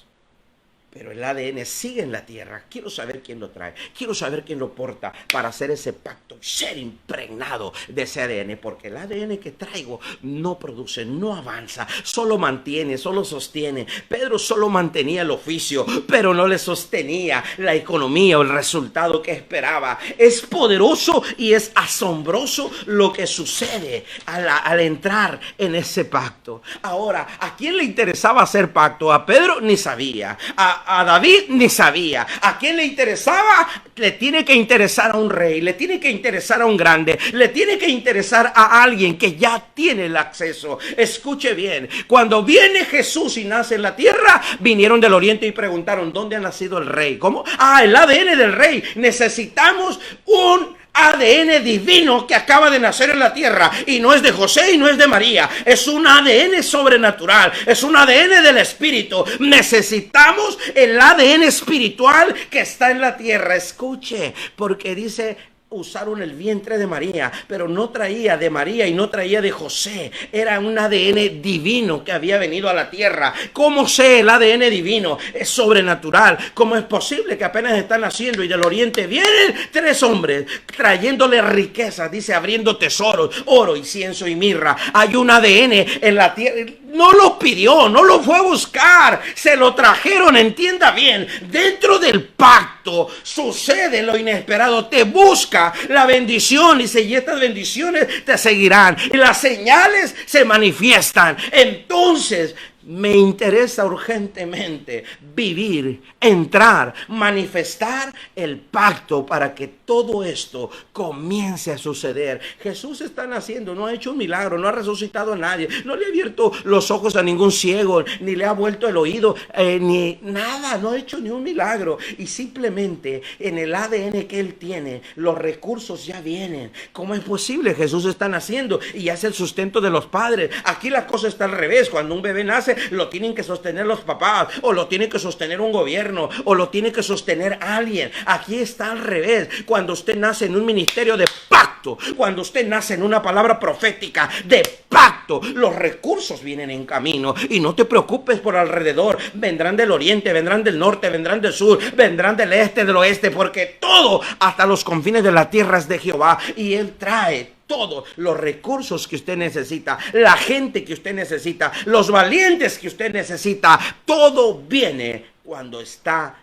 Pero el ADN sigue en la tierra. Quiero saber quién lo trae. Quiero saber quién lo porta para hacer ese pacto, ser impregnado de ese ADN. Porque el ADN que traigo no produce, no avanza, solo mantiene, solo sostiene. Pedro solo mantenía el oficio, pero no le sostenía la economía o el resultado que esperaba. Es poderoso y es asombroso lo que sucede al entrar en ese pacto. Ahora, ¿a quién le interesaba hacer pacto? A Pedro ni sabía. A David ni sabía. ¿A quién le interesaba? Le tiene que interesar a un rey, le tiene que interesar a un grande, le tiene que interesar a alguien que ya tiene el acceso. Escuche bien, cuando viene Jesús y nace en la tierra, vinieron del oriente y preguntaron, ¿dónde ha nacido el rey? ¿Cómo? El ADN del rey. Necesitamos un ADN divino que acaba de nacer en la tierra, y no es de José y no es de María, es un ADN sobrenatural, es un ADN del Espíritu. Necesitamos el ADN espiritual que está en la tierra. Escuche, porque dice usaron el vientre de María, pero no traía de María y no traía de José. Era un ADN divino que había venido a la tierra. ¿Cómo sé el ADN divino? Es sobrenatural. ¿Cómo es posible que apenas están naciendo y del oriente vienen 3 hombres trayéndole riquezas? Dice, abriendo tesoros, oro, incienso y mirra. Hay un ADN en la tierra. No lo pidió, no lo fue a buscar, se lo trajeron. Entienda bien, dentro del pacto sucede lo inesperado. Te busca la bendición, y estas bendiciones te seguirán y las señales se manifiestan. Entonces me interesa urgentemente vivir, entrar, manifestar el pacto para que todo esto comience a suceder. Jesús está naciendo, no ha hecho un milagro, no ha resucitado a nadie, no le ha abierto los ojos a ningún ciego, ni le ha vuelto el oído, ni nada, no ha hecho ni un milagro. Y simplemente en el ADN que él tiene, los recursos ya vienen. ¿Cómo es posible? Jesús está naciendo y hace el sustento de los padres. Aquí la cosa está al revés. Cuando un bebé nace, lo tienen que sostener los papás, o lo tiene que sostener un gobierno, o lo tiene que sostener alguien. Aquí está al revés. Cuando usted nace en un ministerio de pacto, cuando usted nace en una palabra profética de pacto, los recursos vienen en camino. Y no te preocupes por alrededor. Vendrán del oriente, vendrán del norte, vendrán del sur, vendrán del este, del oeste, porque todo, hasta los confines de la tierra, es de Jehová, y él trae todos los recursos que usted necesita, la gente que usted necesita, los valientes que usted necesita. Todo viene cuando está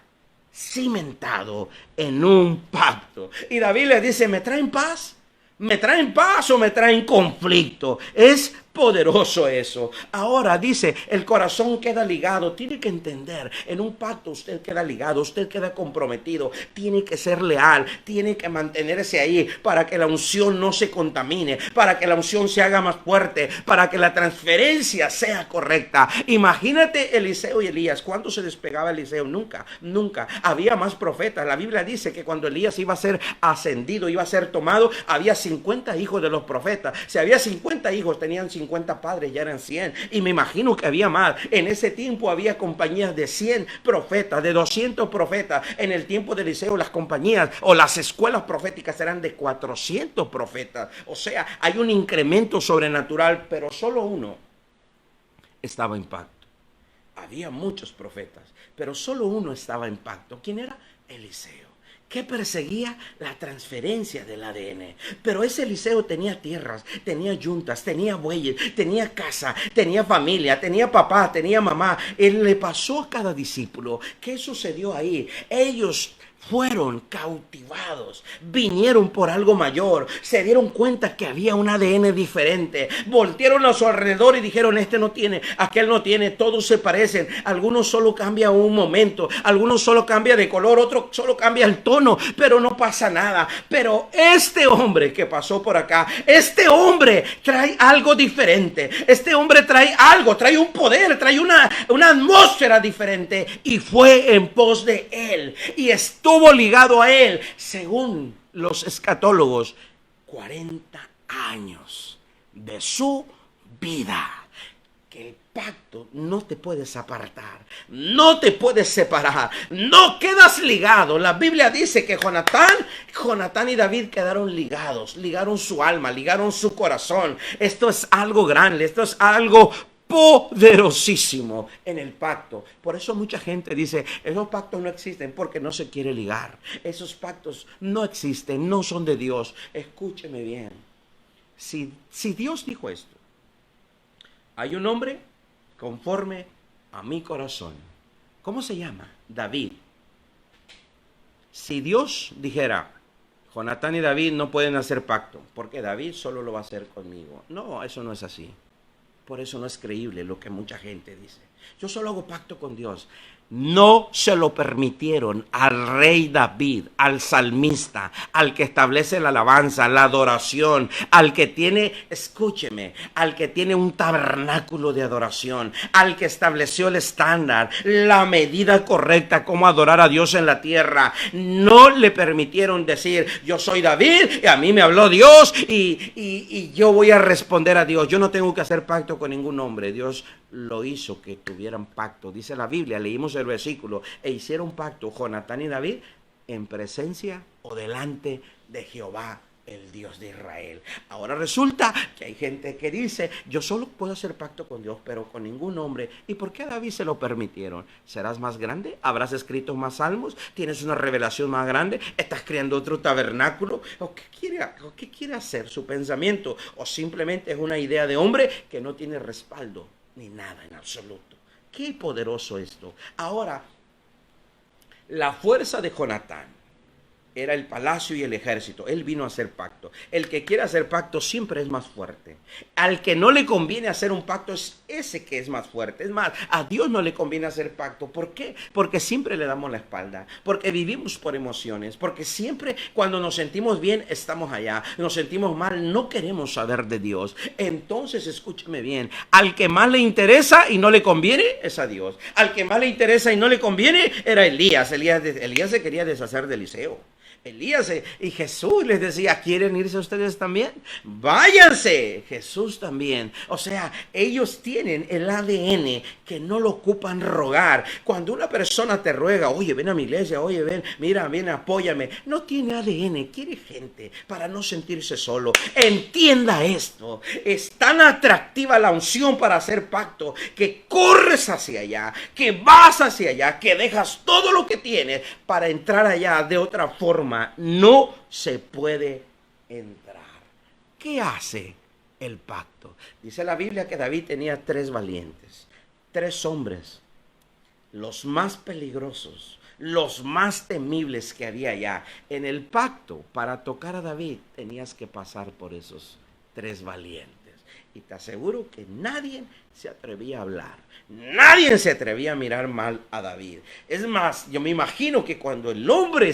cimentado en un pacto. Y David le dice, ¿me traen paz? ¿Me traen paz o me traen conflicto? Es poderoso eso. Ahora dice, el corazón queda ligado. Tiene que entender, en un pacto usted queda ligado, usted queda comprometido, tiene que ser leal, tiene que mantenerse ahí para que la unción no se contamine, para que la unción se haga más fuerte, para que la transferencia sea correcta. Imagínate Eliseo y Elías. ¿Cuándo se despegaba Eliseo? Nunca, nunca. Había más profetas. La Biblia dice que cuando Elías iba a ser ascendido, iba a ser tomado, había 50 hijos de los profetas. Si había 50 hijos, tenían 50 padres, ya eran 100. Y me imagino que había más. En ese tiempo había compañías de 100 profetas, de 200 profetas. En el tiempo de Eliseo, las compañías o las escuelas proféticas eran de 400 profetas. O sea, hay un incremento sobrenatural, pero solo uno estaba en pacto. Había muchos profetas, pero solo uno estaba en pacto. ¿Quién era? Eliseo. ¿Qué perseguía? La transferencia del ADN. Pero ese Eliseo tenía tierras, tenía yuntas, tenía bueyes, tenía casa, tenía familia, tenía papá, tenía mamá. Él le pasó a cada discípulo. ¿Qué sucedió ahí? Ellos fueron cautivados, vinieron por algo mayor, se dieron cuenta que había un ADN diferente, voltearon a su alrededor y dijeron: este no tiene, aquel no tiene, todos se parecen, algunos solo cambia un momento, algunos solo cambia de color, otro solo cambia el tono, pero no pasa nada. Pero este hombre que pasó por acá, este hombre trae algo diferente, este hombre trae algo, trae un poder, trae una atmósfera diferente, y fue en pos de él, y estuvo ligado a él, según los escatólogos, 40 años de su vida. Que el pacto no te puedes apartar, no te puedes separar, no quedas ligado. La Biblia dice que Jonatán y David quedaron ligados, ligaron su alma, ligaron su corazón. Esto es algo grande, esto es algo poderosísimo en el pacto. Por eso mucha gente dice: esos pactos no existen, porque no se quiere ligar. Esos pactos no existen, no son de Dios. Escúcheme bien. Si Dios dijo esto: hay un hombre conforme a mi corazón. ¿Cómo se llama? David. Si Dios dijera: Jonatán y David no pueden hacer pacto, porque David solo lo va a hacer conmigo. No, eso no es así. Por eso no es creíble lo que mucha gente dice: yo solo hago pacto con Dios. No se lo permitieron al rey David, al salmista, al que establece la alabanza, la adoración, al que tiene, escúcheme, al que tiene un tabernáculo de adoración, al que estableció el estándar, la medida correcta cómo adorar a Dios en la tierra. No le permitieron decir: yo soy David y a mí me habló Dios y yo voy a responder a Dios. Yo no tengo que hacer pacto con ningún hombre. Dios lo hizo que tuvieran pacto. Dice la Biblia, leímos el versículo: e hicieron pacto Jonatán y David en presencia o delante de Jehová, el Dios de Israel. Ahora resulta que hay gente que dice: yo solo puedo hacer pacto con Dios, pero con ningún hombre. ¿Y por qué a David se lo permitieron? ¿Serás más grande? ¿Habrás escrito más salmos? ¿Tienes una revelación más grande? ¿Estás creando otro tabernáculo? ¿O qué quiere hacer su pensamiento? ¿O simplemente es una idea de hombre que no tiene respaldo ni nada en absoluto? Qué poderoso esto. Ahora, la fuerza de Jonatán era el palacio y el ejército. Él vino a hacer pacto. El que quiere hacer pacto siempre es más fuerte. Al que no le conviene hacer un pacto es ese que es más fuerte. Es más, a Dios no le conviene hacer pacto. ¿Por qué? Porque siempre le damos la espalda. Porque vivimos por emociones. Porque siempre cuando nos sentimos bien estamos allá. Nos sentimos mal, no queremos saber de Dios. Entonces, escúchame bien. Al que más le interesa y no le conviene es a Dios. Al que más le interesa y no le conviene era Elías. Elías se quería deshacer de Eliseo. Elías y Jesús les decía: ¿quieren irse ustedes también? Váyanse. Jesús también. O sea, ellos tienen el ADN que no lo ocupan rogar. Cuando una persona te ruega: oye, ven a mi iglesia, oye, ven, mira, ven, apóyame. No tiene ADN, quiere gente para no sentirse solo. Entienda esto. Es tan atractiva la unción para hacer pacto que corres hacia allá, que vas hacia allá, que dejas todo lo que tienes para entrar allá. De otra forma no se puede entrar. ¿Qué hace el pacto? Dice la Biblia que David tenía 3 valientes, 3 hombres, los más peligrosos, los más temibles que había allá. En el pacto, para tocar a David, tenías que pasar por esos 3 valientes. Y te aseguro que nadie se atrevía a hablar. Nadie se atrevía a mirar mal a David. Es más, yo me imagino que cuando el hombre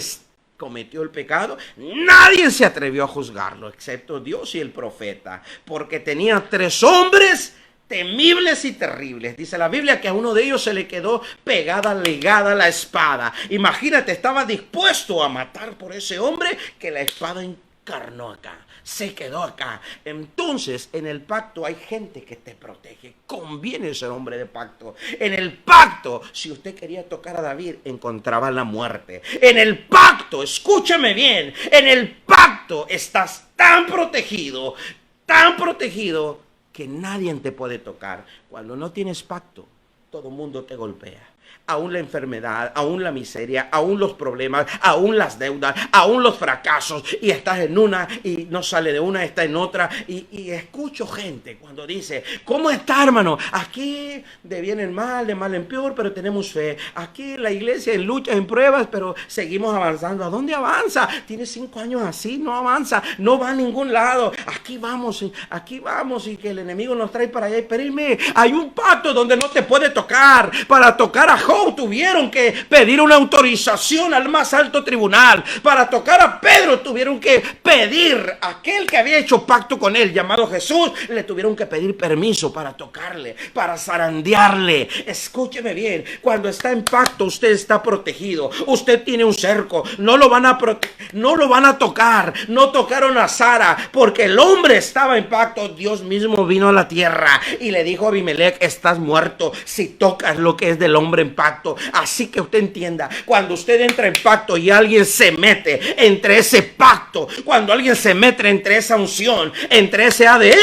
cometió el pecado, nadie se atrevió a juzgarlo, excepto Dios y el profeta, porque tenía 3 hombres temibles y terribles. Dice la Biblia que a uno de ellos se le quedó pegada, ligada la espada. Imagínate, estaba dispuesto a matar por ese hombre que la espada encarnó acá, se quedó acá. Entonces, en el pacto hay gente que te protege. Conviene ser hombre de pacto. En el pacto, si usted quería tocar a David, encontraba la muerte. En el pacto, escúchame bien, en el pacto estás tan protegido que nadie te puede tocar. Cuando no tienes pacto, todo el mundo te golpea. Aún la enfermedad, aún la miseria, aún los problemas, aún las deudas, aún los fracasos, y estás en una y no sale de una, está en otra, y escucho gente cuando dice, ¿cómo está, hermano? Aquí de bien en mal, de mal en peor, pero tenemos fe. Aquí la iglesia en lucha, en pruebas, pero seguimos avanzando. ¿A dónde avanza? Tiene 5 años así, no avanza, no va a ningún lado. Aquí vamos, y que el enemigo nos trae para allá. Espérenme, hay un pacto donde no te puede tocar. Para tocar a Job tuvieron que pedir una autorización al más alto tribunal. Para tocar a Pedro tuvieron que pedir a aquel que había hecho pacto con él, llamado Jesús, le tuvieron que pedir permiso para tocarle, para zarandearle. Escúcheme bien, cuando está en pacto usted está protegido. Usted tiene un cerco, no lo van a tocar. No tocaron a Sara porque el hombre estaba en pacto. Dios mismo vino a la tierra y le dijo a Abimelech, estás muerto si tocas lo que es del hombre en pacto. Así que usted entienda, cuando usted entra en pacto y alguien se mete entre ese pacto, cuando alguien se mete entre esa unción, entre ese ADN,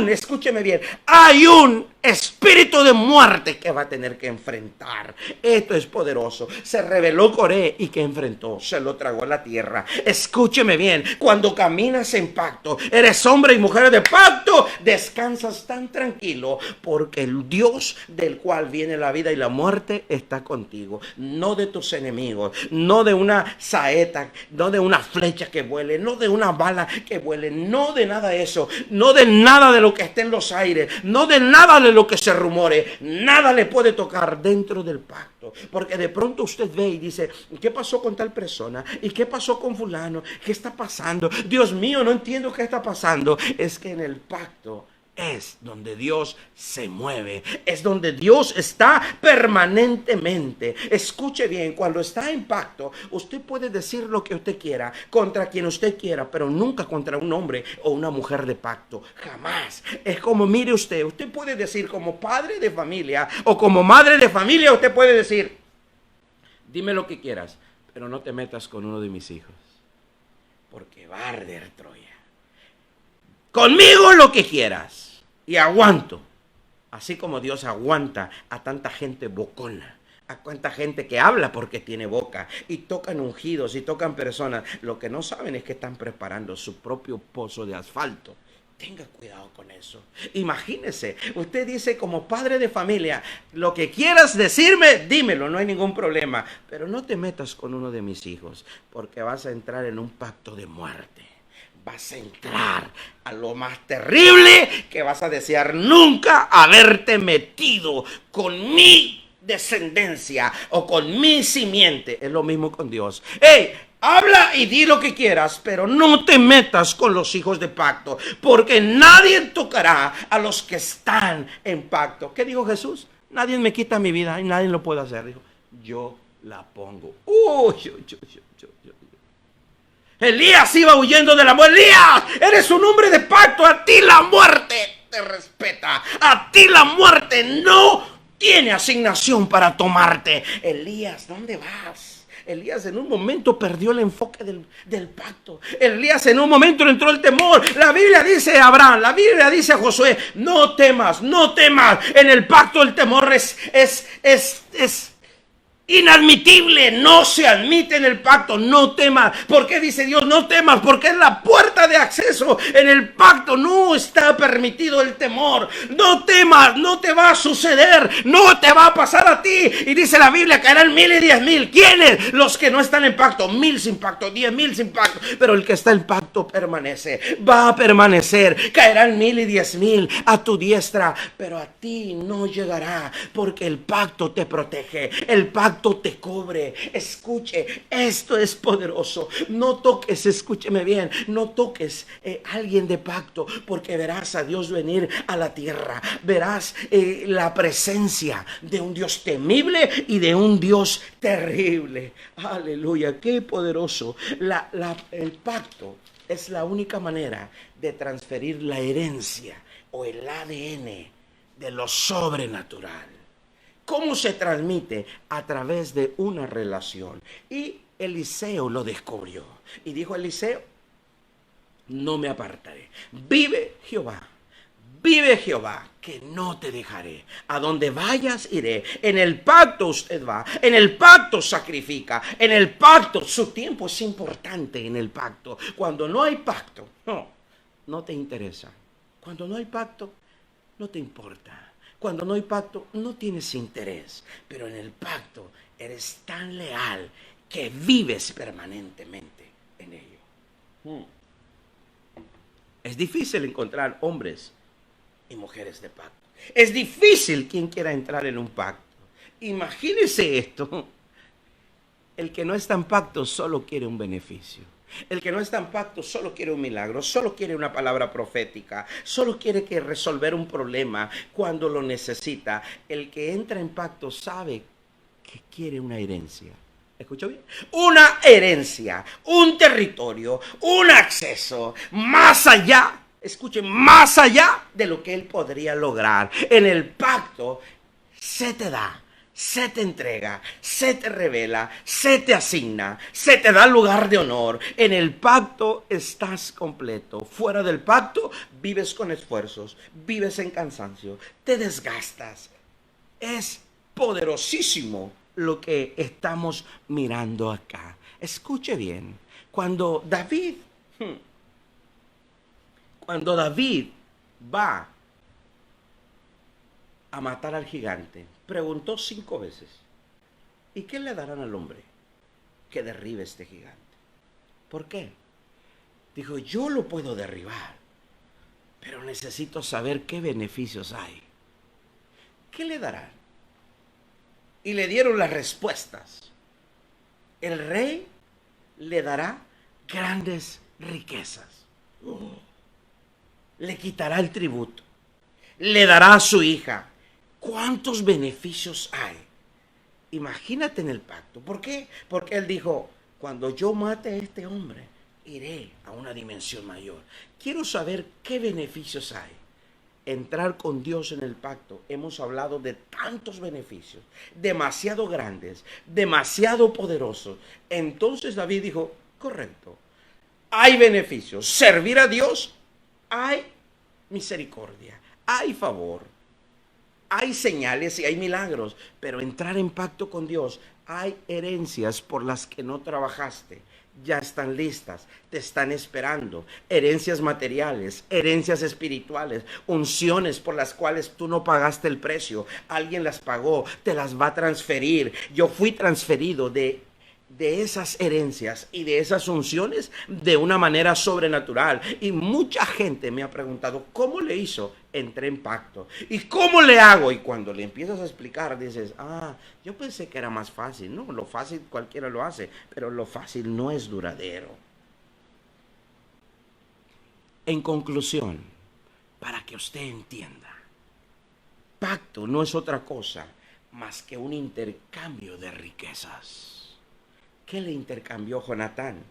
escúcheme bien, hay un espíritu de muerte que va a tener que enfrentar. Esto es poderoso. Se rebeló Coré y que enfrentó, se lo tragó a la tierra. Escúcheme bien, cuando caminas en pacto, eres hombre y mujer de pacto, descansas tan tranquilo porque el Dios del cual viene la vida y la muerte está contigo, no de tus enemigos, no de una saeta, no de una flecha que vuele, no de una bala que vuele, no de nada de eso, no de nada de lo que esté en los aires, no de nada de lo que se rumore. Nada le puede tocar dentro del pacto, porque de pronto usted ve y dice, ¿qué pasó con tal persona? ¿Y qué pasó con fulano? ¿Qué está pasando? Dios mío, no entiendo qué está pasando. Es que en el pacto es donde Dios se mueve, es donde Dios está permanentemente. Escuche bien, cuando está en pacto, usted puede decir lo que usted quiera, contra quien usted quiera, pero nunca contra un hombre o una mujer de pacto, jamás. Es como, mire usted puede decir como padre de familia o como madre de familia, usted puede decir, dime lo que quieras, pero no te metas con uno de mis hijos, porque va a arder Troya. Conmigo lo que quieras. Y aguanto, así como Dios aguanta a tanta gente bocona, a cuánta gente que habla porque tiene boca, y tocan ungidos y tocan personas. Lo que no saben es que están preparando su propio pozo de asfalto. Tenga cuidado con eso. Imagínese, usted dice como padre de familia, lo que quieras decirme, dímelo, no hay ningún problema. Pero no te metas con uno de mis hijos, porque vas a entrar en un pacto de muerte. Vas a entrar a lo más terrible que vas a desear nunca haberte metido con mi descendencia o con mi simiente. Es lo mismo con Dios. ¡Hey! Habla y di lo que quieras, pero no te metas con los hijos de pacto, porque nadie tocará a los que están en pacto. ¿Qué dijo Jesús? Nadie me quita mi vida y nadie lo puede hacer. Dijo, yo la pongo. Elías iba huyendo de la muerte. Elías, eres un hombre de pacto. A ti la muerte te respeta. A ti la muerte no tiene asignación para tomarte. Elías, ¿dónde vas? Elías en un momento perdió el enfoque del pacto. Elías en un momento le entró el temor. La Biblia dice a Abraham, la Biblia dice a Josué, no temas, no temas. En el pacto el temor es inadmitible, no se admite en el pacto. No temas. ¿Por qué dice Dios no temas? Porque es la puerta de acceso. En el pacto no está permitido el temor. No temas, no te va a suceder, no te va a pasar a ti. Y dice la Biblia, caerán 1,000 y 10,000. ¿Quiénes? Los que no están en pacto. 1,000 sin pacto, 10,000 sin pacto. Pero el que está en pacto permanece, va a permanecer. Caerán 1,000 y 10,000 a tu diestra, pero a ti no llegará, porque el pacto te protege. El pacto te cubre. Escuche, esto es poderoso. No toques, escúcheme bien, no toques a alguien de pacto, porque verás a Dios venir a la tierra. Verás la presencia de un Dios temible y de un Dios terrible. Aleluya, qué poderoso. El pacto es la única manera de transferir la herencia o el ADN de lo sobrenatural. ¿Cómo se transmite? A través de una relación. Y Eliseo lo descubrió. Y dijo Eliseo, no me apartaré. Vive Jehová, Vive Jehová, que no te dejaré. A donde vayas iré. En el pacto usted va. En el pacto sacrifica. En el pacto, su tiempo es importante en el pacto. Cuando no hay pacto, no te interesa. Cuando no hay pacto, no te importa. Cuando no hay pacto, no tienes interés. Pero en el pacto eres tan leal que vives permanentemente en ello. Es difícil encontrar hombres y mujeres de pacto. Es difícil quien quiera entrar en un pacto. Imagínese esto. El que no está en pacto solo quiere un beneficio. El que no está en pacto solo quiere un milagro, solo quiere una palabra profética, solo quiere que resolver un problema cuando lo necesita. El que entra en pacto sabe que quiere una herencia. ¿Escuchó bien? Una herencia, un territorio, un acceso más allá. Escuchen, más allá de lo que él podría lograr. En el pacto se te da, se te entrega, se te revela, se te asigna, se te da lugar de honor. En el pacto estás completo. Fuera del pacto vives con esfuerzos, vives en cansancio, te desgastas. Es poderosísimo lo que estamos mirando acá. Escuche bien, cuando David va a matar al gigante, preguntó 5 veces, ¿y qué le darán al hombre que derribe este gigante? ¿Por qué? Dijo, yo lo puedo derribar, pero necesito saber qué beneficios hay. ¿Qué le darán? Y le dieron las respuestas. El rey le dará grandes riquezas. Le quitará el tributo. Le dará a su hija. ¿Cuántos beneficios hay? Imagínate en el pacto. ¿Por qué? Porque él dijo, cuando yo mate a este hombre, iré a una dimensión mayor. Quiero saber qué beneficios hay. Entrar con Dios en el pacto. Hemos hablado de tantos beneficios, demasiado grandes, demasiado poderosos. Entonces David dijo, correcto, hay beneficios. Servir a Dios, hay misericordia, hay favor, hay señales y hay milagros. Pero entrar en pacto con Dios, hay herencias por las que no trabajaste. Ya están listas, te están esperando. Herencias materiales, herencias espirituales, unciones por las cuales tú no pagaste el precio. Alguien las pagó, te las va a transferir. Yo fui transferido de esas herencias y de esas unciones de una manera sobrenatural. Y mucha gente me ha preguntado, ¿cómo le hizo? Entré en pacto. ¿Y cómo le hago? Y cuando le empiezas a explicar, dices, yo pensé que era más fácil. No, lo fácil cualquiera lo hace, pero lo fácil no es duradero. En conclusión, para que usted entienda, pacto no es otra cosa más que un intercambio de riquezas. ¿Qué le intercambió Jonatán?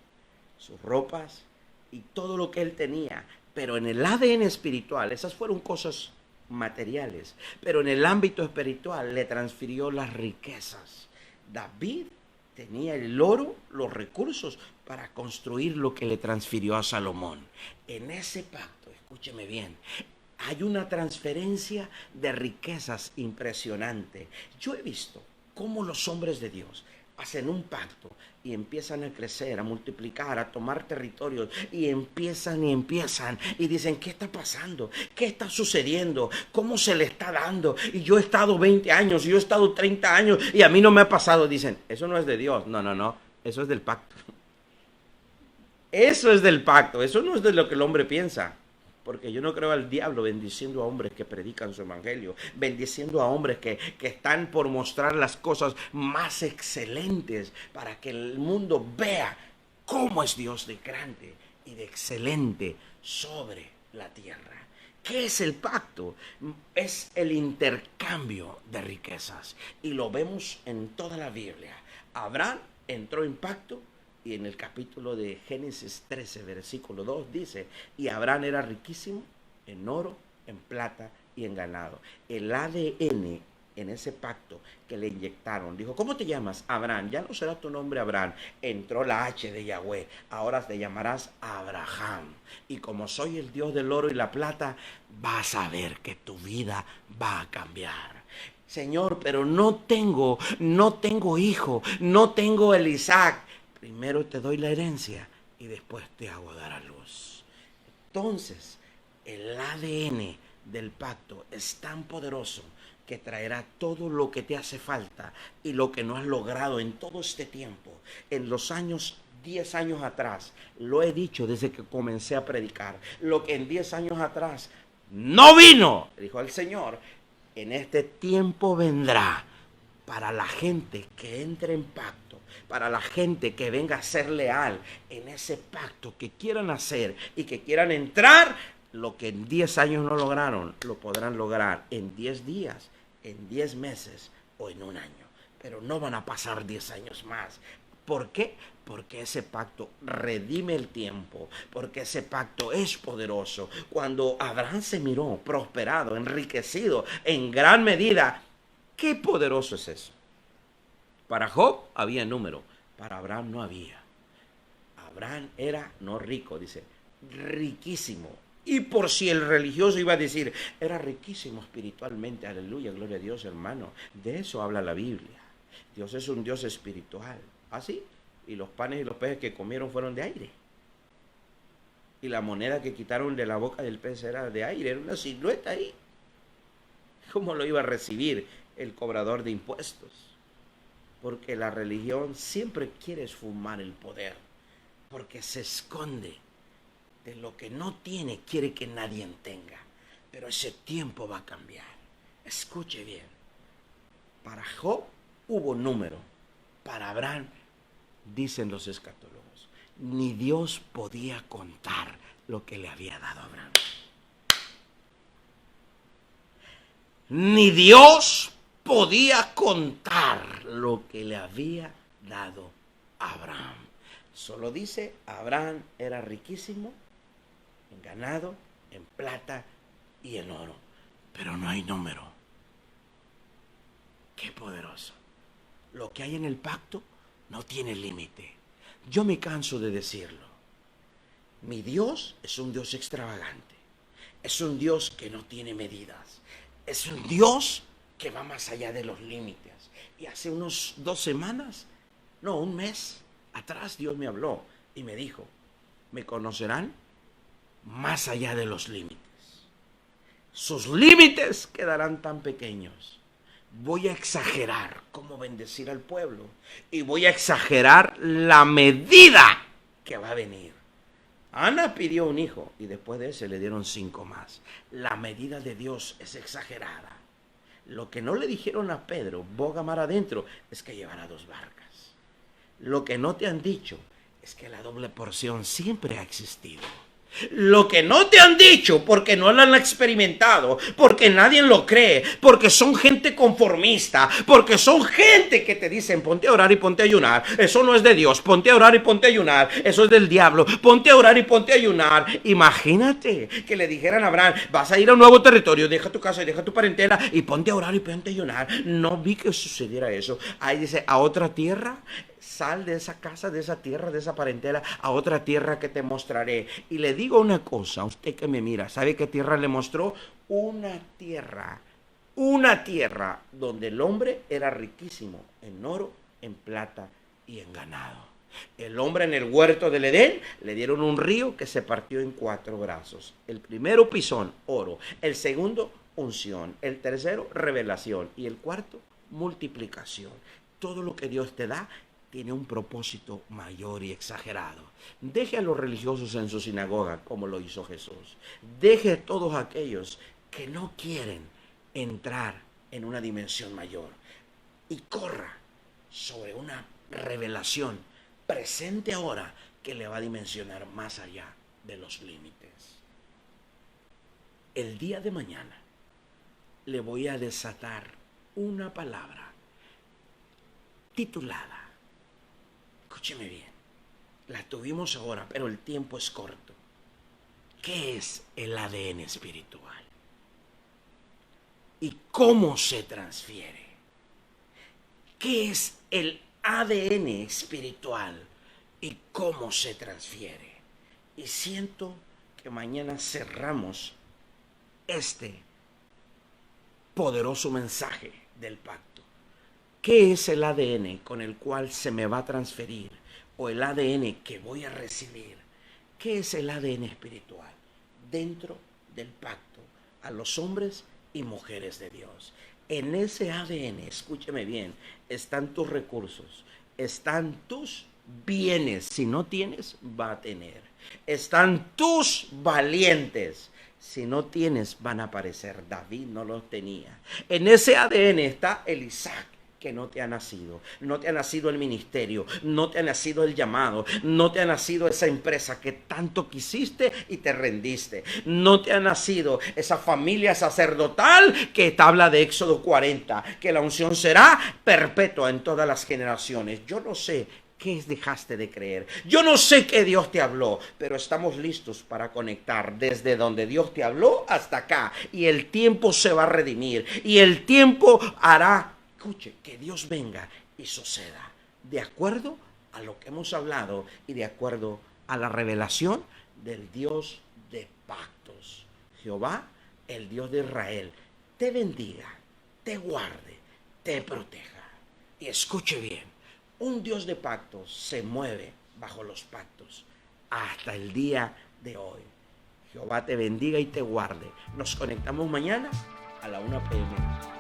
Sus ropas y todo lo que él tenía. Pero en el ADN espiritual, esas fueron cosas materiales. Pero en el ámbito espiritual le transfirió las riquezas. David tenía el oro, los recursos para construir lo que le transfirió a Salomón. En ese pacto, escúcheme bien, hay una transferencia de riquezas impresionante. Yo he visto cómo los hombres de Dios hacen un pacto y empiezan a crecer, a multiplicar, a tomar territorios y empiezan y dicen, ¿qué está pasando? ¿Qué está sucediendo? ¿Cómo se le está dando? Y yo he estado 20 años, yo he estado 30 años y a mí no me ha pasado. Dicen, eso no es de Dios. No, eso es del pacto. Eso es del pacto, eso no es de lo que el hombre piensa. Porque yo no creo al diablo bendiciendo a hombres que predican su evangelio, bendiciendo a hombres que están por mostrar las cosas más excelentes para que el mundo vea cómo es Dios de grande y de excelente sobre la tierra. ¿Qué es el pacto? Es el intercambio de riquezas. Y lo vemos en toda la Biblia. Abraham entró en pacto. Y en el capítulo de Génesis 13, versículo 2 dice, y Abraham era riquísimo en oro, en plata y en ganado. El ADN en ese pacto que le inyectaron. Dijo, ¿cómo te llamas? Abraham. Ya no será tu nombre Abraham. Entró la H de Yahweh. Ahora te llamarás Abraham. Y como soy el Dios del oro y la plata, vas a ver que tu vida va a cambiar. Señor, pero no tengo hijo, no tengo el Isaac. Primero te doy la herencia y después te hago dar a luz. Entonces, el ADN del pacto es tan poderoso que traerá todo lo que te hace falta y lo que no has logrado en todo este tiempo. En los años, 10 años atrás, lo he dicho desde que comencé a predicar, lo que en 10 años atrás no vino, dijo el Señor, en este tiempo vendrá para la gente que entre en pacto, para la gente que venga a ser leal en ese pacto que quieran hacer y que quieran entrar. Lo que en 10 años no lograron, lo podrán lograr en 10 días, en 10 meses o en un año. Pero no van a pasar 10 años más. ¿Por qué? Porque ese pacto redime el tiempo, porque ese pacto es poderoso. Cuando Abraham se miró prosperado, enriquecido en gran medida, qué poderoso es eso. Para Job había número, para Abraham no había. Abraham era no rico, dice, riquísimo. Y por si el religioso iba a decir, era riquísimo espiritualmente, aleluya, gloria a Dios, hermano. De eso habla la Biblia. Dios es un Dios espiritual. ¿Así? Y los panes y los peces que comieron fueron de aire. Y la moneda que quitaron de la boca del pez era de aire, era una silueta ahí. ¿Cómo lo iba a recibir el cobrador de impuestos? Porque la religión siempre quiere esfumar el poder, porque se esconde de lo que no tiene, quiere que nadie tenga. Pero ese tiempo va a cambiar. Escuche bien. Para Job hubo número. Para Abraham, dicen los escatólogos, ni Dios podía contar lo que le había dado a Abraham. Ni Dios podía contar lo que le había dado a Abraham. Solo dice, Abraham era riquísimo en ganado, en plata y en oro. Pero no hay número. Qué poderoso. Lo que hay en el pacto no tiene límite. Yo me canso de decirlo. Mi Dios es un Dios extravagante. Es un Dios que no tiene medidas. Es un Dios que va más allá de los límites. Y hace unos 2 semanas, no, un mes atrás, Dios me habló y me dijo, me conocerán más allá de los límites. Sus límites quedarán tan pequeños. Voy a exagerar cómo bendecir al pueblo y voy a exagerar la medida que va a venir. Ana pidió un hijo y después de ese le dieron 5 más. La medida de Dios es exagerada. Lo que no le dijeron a Pedro, boga mar adentro, es que llevará 2 barcas. Lo que no te han dicho es que la doble porción siempre ha existido. Lo que no te han dicho, porque no lo han experimentado, porque nadie lo cree, porque son gente conformista, porque son gente que te dicen ponte a orar y ponte a ayunar, eso no es de Dios, ponte a orar y ponte a ayunar, eso es del diablo, ponte a orar y ponte a ayunar. Imagínate que le dijeran a Abraham, vas a ir a un nuevo territorio, deja tu casa y deja tu parentela y ponte a orar y ponte a ayunar. No vi que sucediera eso. Ahí dice, a otra tierra. Sal de esa casa, de esa tierra, de esa parentela, a otra tierra que te mostraré. Y le digo una cosa, a usted que me mira, ¿sabe qué tierra le mostró? Una tierra donde el hombre era riquísimo en oro, en plata y en ganado. El hombre en el huerto del Edén le dieron un río que se partió en 4 brazos. El primero pisón, oro. El segundo, unción. El tercero, revelación. Y el cuarto, multiplicación. Todo lo que Dios te da tiene un propósito mayor y exagerado. Deje a los religiosos en su sinagoga como lo hizo Jesús. Deje a todos aquellos que no quieren entrar en una dimensión mayor y corra sobre una revelación presente ahora que le va a dimensionar más allá de los límites. El día de mañana le voy a desatar una palabra titulada, escúcheme bien, la tuvimos ahora, pero el tiempo es corto. ¿Qué es el ADN espiritual? y cómo se transfiere. ¿Qué es el ADN espiritual y cómo se transfiere? Y siento que mañana cerramos este poderoso mensaje del pacto. ¿Qué es el ADN con el cual se me va a transferir? O el ADN que voy a recibir. ¿Qué es el ADN espiritual? Dentro del pacto a los hombres y mujeres de Dios. En ese ADN, escúcheme bien, están tus recursos, están tus bienes. Si no tienes, va a tener. Están tus valientes. Si no tienes, van a aparecer. David no los tenía. En ese ADN está el Isaac, que no te ha nacido. No te ha nacido el ministerio, no te ha nacido el llamado, no te ha nacido esa empresa que tanto quisiste y te rendiste. No te ha nacido esa familia sacerdotal que te habla de Éxodo 40, que la unción será perpetua en todas las generaciones. Yo no sé qué dejaste de creer. Yo no sé qué Dios te habló, pero estamos listos para conectar desde donde Dios te habló hasta acá. Y el tiempo se va a redimir. Y el tiempo hará, escuche, que Dios venga y suceda. De acuerdo a lo que hemos hablado y de acuerdo a la revelación del Dios de pactos. Jehová, el Dios de Israel, te bendiga, te guarde, te proteja. Y escuche bien. Un Dios de pactos se mueve bajo los pactos hasta el día de hoy. Jehová te bendiga y te guarde. Nos conectamos mañana a la 1 p.m.